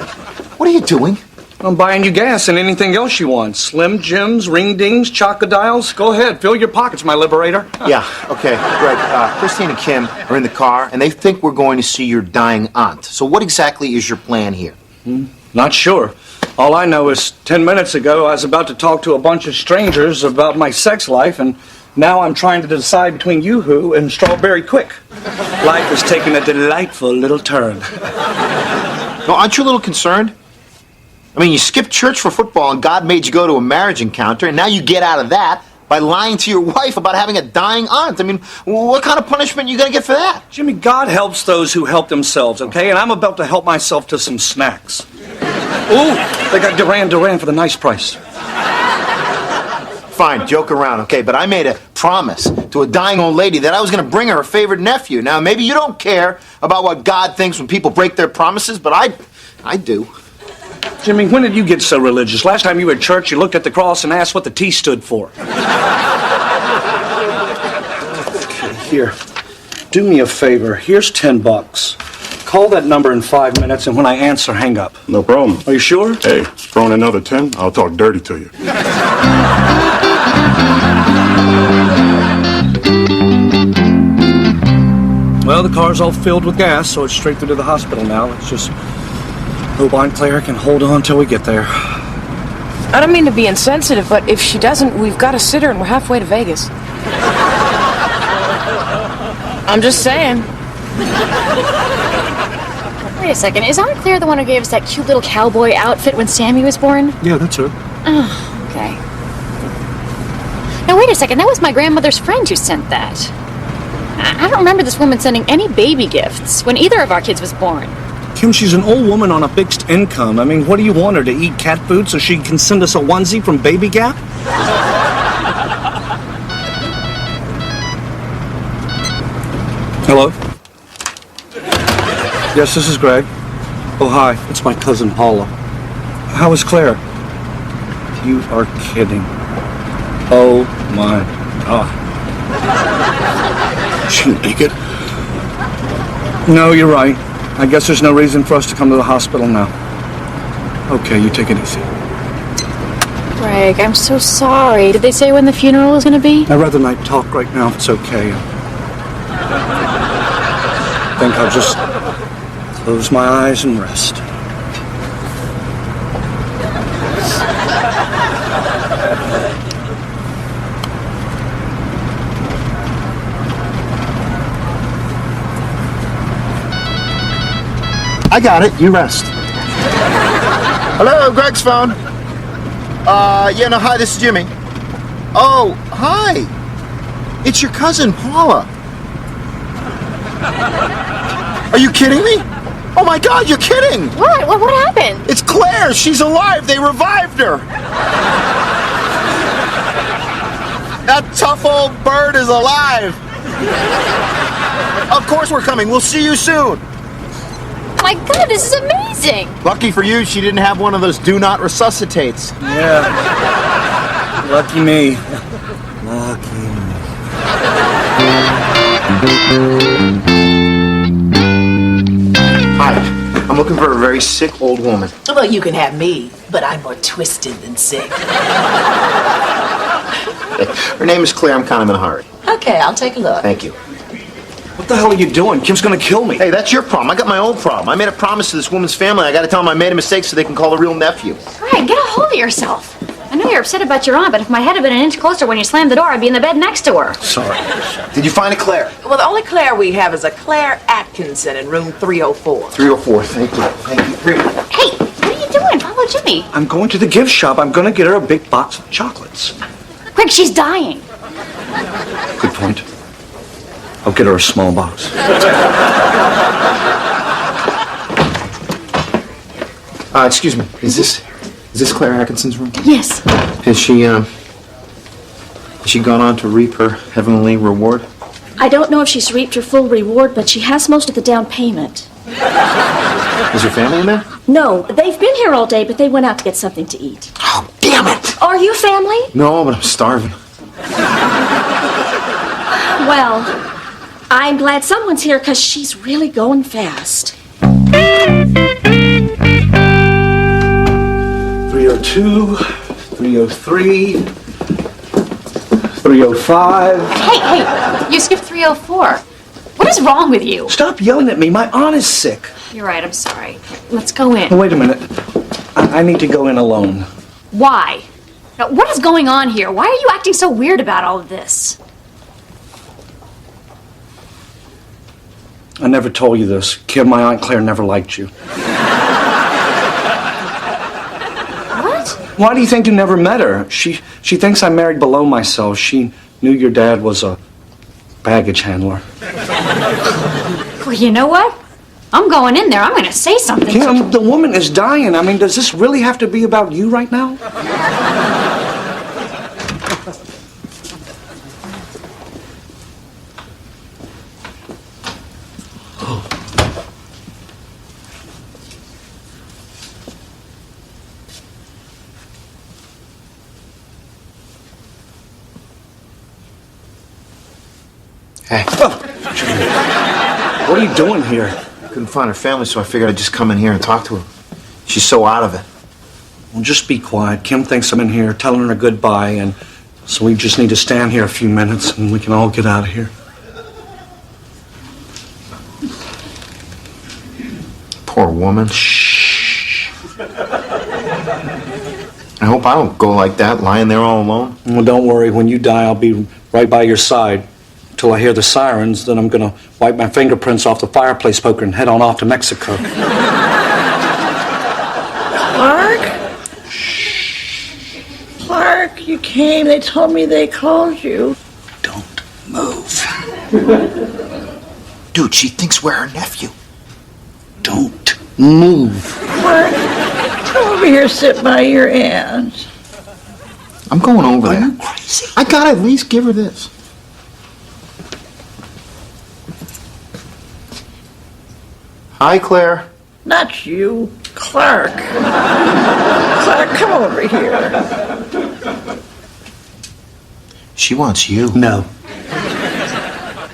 what are you doing? I'm buying you gas and anything else you want. Slim Jims, Ring Dings, Chocodiles. Go ahead, fill your pockets, my liberator. Yeah, okay. Greg, Christine and Kim are in the car, and they think we're going to see your dying aunt. So what exactly is your plan here? Not sure. All I know is 10 minutes ago I was about to talk to a bunch of strangers about my sex life, and now I'm trying to decide between Yoo-Hoo and Strawberry Quick. Life is taking a delightful little turn. No, aren't you a little concerned? I mean, you skipped church for football and God made you go to a marriage encounter, and now you get out of that by lying to your wife about having a dying aunt. I mean, what kind of punishment are you going to get for that? Jimmy, God helps those who help themselves, okay? And I'm about to help myself to some snacks. Ooh, they got Duran for the nice price. Fine, joke around, okay? But I made a promise to a dying old lady that I was going to bring her favorite nephew. Now, maybe you don't care about what God thinks when people break their promises, but I do. Jimmy, when did you get so religious? Last time you were at church, you looked at the cross and asked what the T stood for. Okay, here. Do me a favor. Here's $10. Call that number in 5 minutes, and when I answer, hang up. No problem. Are you sure? Hey, throwing another 10, I'll talk dirty to you. Well, the car's all filled with gas, so it's straight through to the hospital now. Let's just hope Aunt Claire can hold on till we get there. I don't mean to be insensitive, but if she doesn't, we've got to sit her and we're halfway to Vegas. I'm just saying. Wait a second. Is Aunt Claire the one who gave us that cute little cowboy outfit when Sammy was born? Yeah, that's her. Oh, okay. Now, wait a second. That was my grandmother's friend who sent that. I don't remember this woman sending any baby gifts when either of our kids was born. Kim, she's an old woman on a fixed income. I mean, what do you want her to eat cat food so she can send us a onesie from Baby Gap? Hello? Yes, this is Greg. Oh, hi. It's my cousin Paula. How is Claire? You are kidding. Oh, my God. She naked? No, you're right. I guess there's no reason for us to come to the hospital now. Okay, you take it easy. Greg, I'm so sorry. Did they say when the funeral is going to be? I'd rather not talk right now if it's okay. I think I'll just close my eyes and rest. I got it. You rest. Hello, Greg's phone. Yeah, no, hi, this is Jimmy. Oh, hi. It's your cousin, Paula. Are you kidding me? Oh, my God, you're kidding. What? What happened? It's Claire. She's alive. They revived her. That tough old bird is alive. Of course we're coming. We'll see you soon. My God, this is amazing. Lucky for you, she didn't have one of those do not resuscitates. Yeah. Lucky me. Lucky me. Hi. I'm looking for a very sick old woman. Well, you can have me, but I'm more twisted than sick. Her name is Claire. I'm kind of in a hurry. Okay, I'll take a look. Thank you. What the hell are you doing? Kim's gonna kill me. Hey, that's your problem. I got my own problem. I made a promise to this woman's family. I got to tell them I made a mistake so they can call the real nephew. Greg, get a hold of yourself. I know you're upset about your aunt, but if my head had been an inch closer when you slammed the door, I'd be in the bed next to her. Sorry. Did you find a Claire? Well, the only Claire we have is a Claire Atkinson in room 304. 304. Thank you. Thank you. Hey, what are you doing? Follow Jimmy. I'm going to the gift shop. I'm gonna get her a big box of chocolates. Greg, she's dying. Good point. I'll get her a small box. Excuse me. Is this Claire Atkinson's room? Yes. Has she gone on to reap her heavenly reward? I don't know if she's reaped her full reward, but she has most of the down payment. Is your family in there? No, they've been here all day, but they went out to get something to eat. Oh, damn it! Are you family? No, but I'm starving. Well, I'm glad someone's here because she's really going fast. 302, 303, 305. Hey, you skipped 304. What is wrong with you? Stop yelling at me. My aunt is sick. You're right, I'm sorry. Let's go in. Oh, wait a minute. I need to go in alone. Why? Now, what is going on here? Why are you acting so weird about all of this? I never told you this. Kim, my Aunt Claire never liked you. What? Why do you think you never met her? She thinks I married below myself. She knew your dad was a baggage handler. Well, you know what? I'm going in there. I'm going to say something. Kim, the woman is dying. I mean, does this really have to be about you right now? Hey. What are you doing here? Couldn't find her family, so I figured I'd just come in here and talk to her. She's so out of it. Well, just be quiet. Kim thinks I'm in here telling her goodbye, and so we just need to stand here a few minutes and we can all get out of here. Poor woman. Shh. I hope I don't go like that, lying there all alone. Well, don't worry. When you die, I'll be right by your side. Till I hear the sirens, then I'm gonna wipe my fingerprints off the fireplace poker and head on off to Mexico. Clark? Clark, you came. They told me they called you. Don't move. Dude, she thinks we're her nephew. Don't move. Clark, come over here, sit by your aunt. I'm going over there. Are you crazy? I gotta at least give her this. Hi, Claire. Not you, Clark. Clark, come over here. She wants you. No.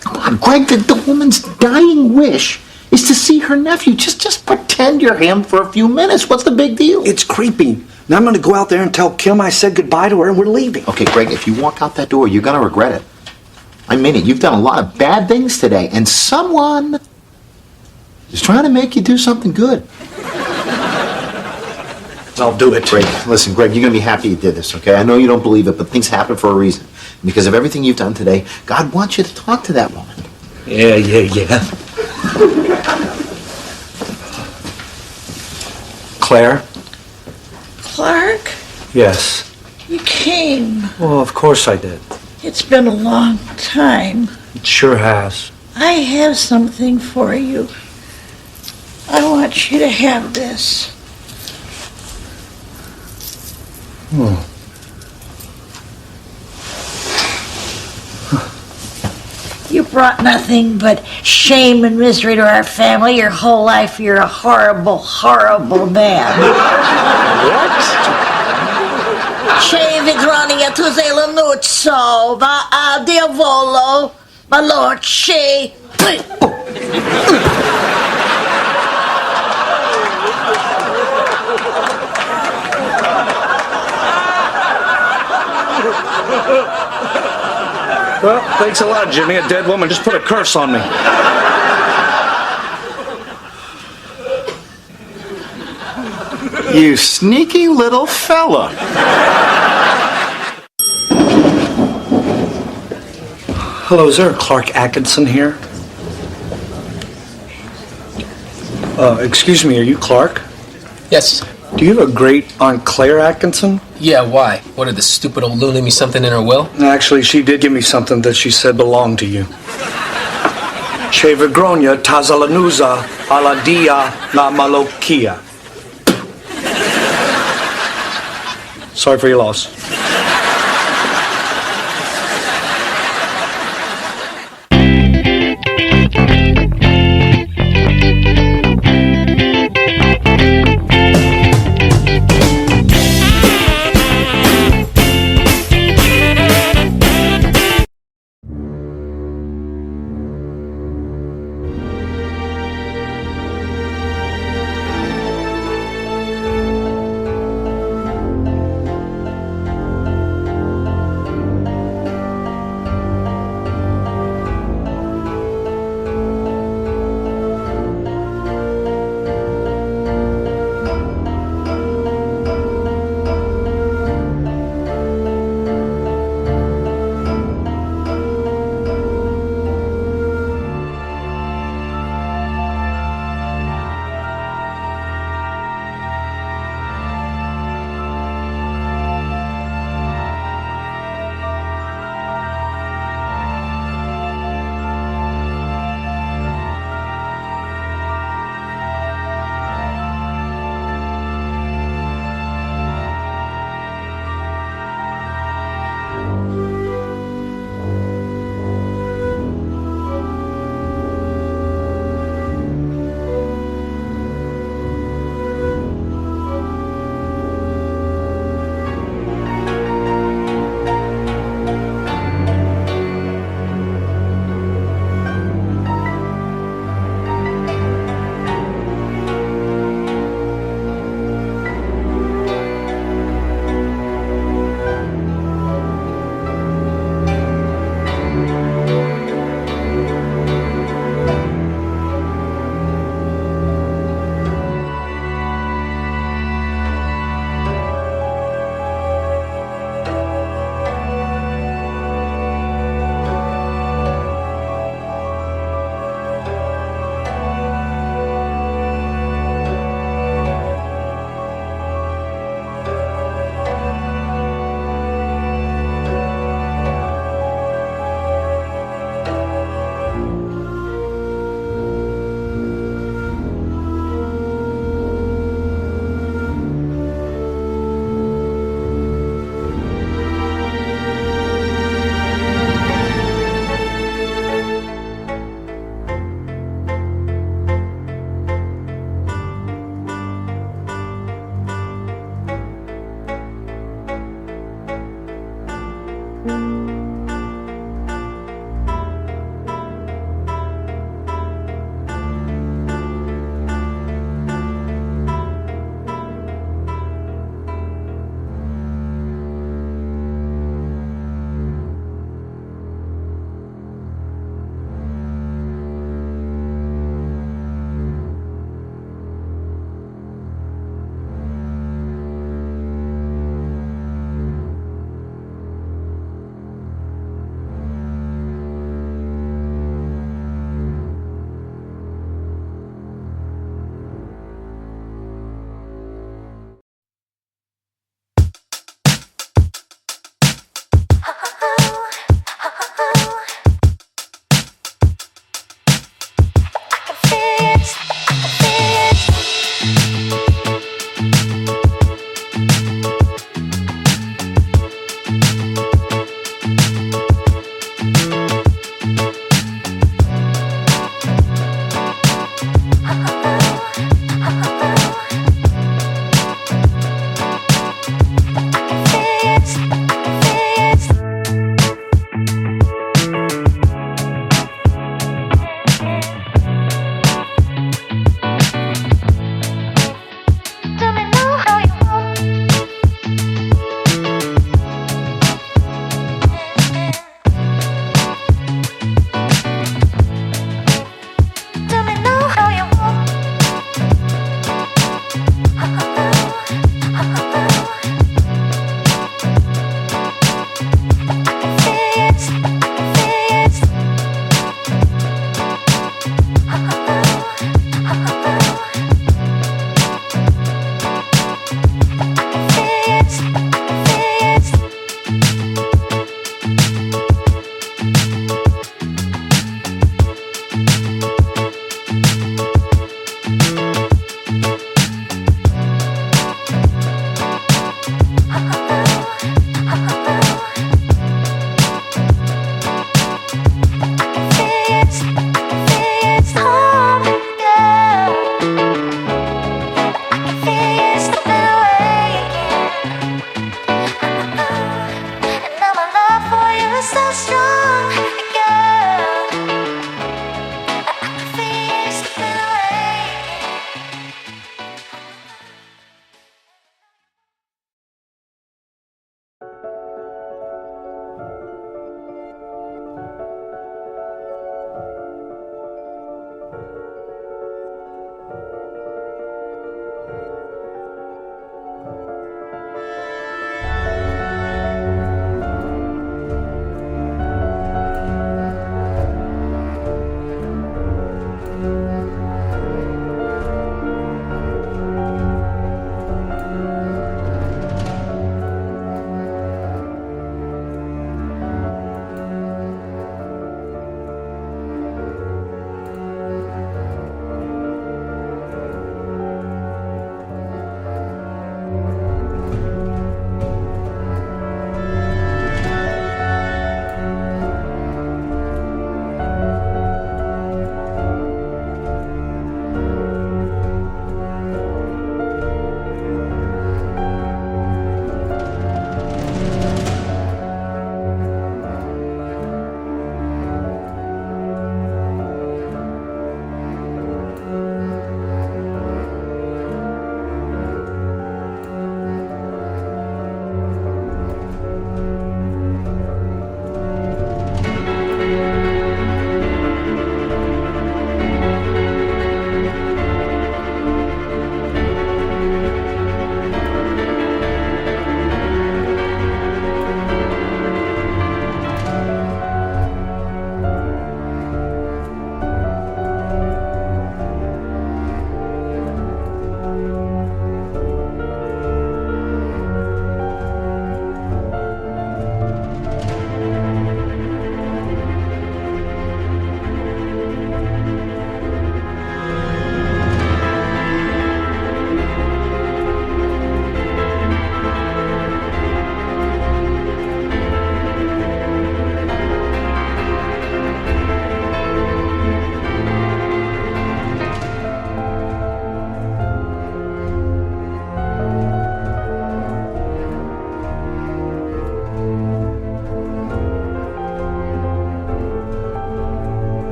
Come on, Greg, the woman's dying wish is to see her nephew. Just pretend you're him for a few minutes. What's the big deal? It's creepy. Now I'm gonna go out there and tell Kim I said goodbye to her and we're leaving. Okay, Greg, if you walk out that door, you're gonna regret it. I mean it. You've done a lot of bad things today, and someone is trying to make you do something good. I'll do it. Greg, listen, Greg, you're going to be happy you did this, okay? I know you don't believe it, but things happen for a reason. And because of everything you've done today, God wants you to talk to that woman. Yeah. Claire? Clark, Yes. you came. Well, of course I did. It's been a long time. It sure has. I have something for you. I want you to have this. Oh. You brought nothing but shame and misery to our family your whole life. You're a horrible, horrible man. What? Che vigrania tu sei la nuzzo, va a diavolo, my lord, che. Well, thanks a lot, Jimmy. A dead woman just put a curse on me. You sneaky little fella. Hello, is there a Clark Atkinson here? Excuse me, are you Clark? Yes. Do you have a great Aunt Claire Atkinson? Yeah, why? What, did the stupid old loon leave me something in her will? Actually, she did give me something that she said belonged to you. Che Vergogna Tazalanuza alla dia la malokia. Sorry for your loss.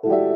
you.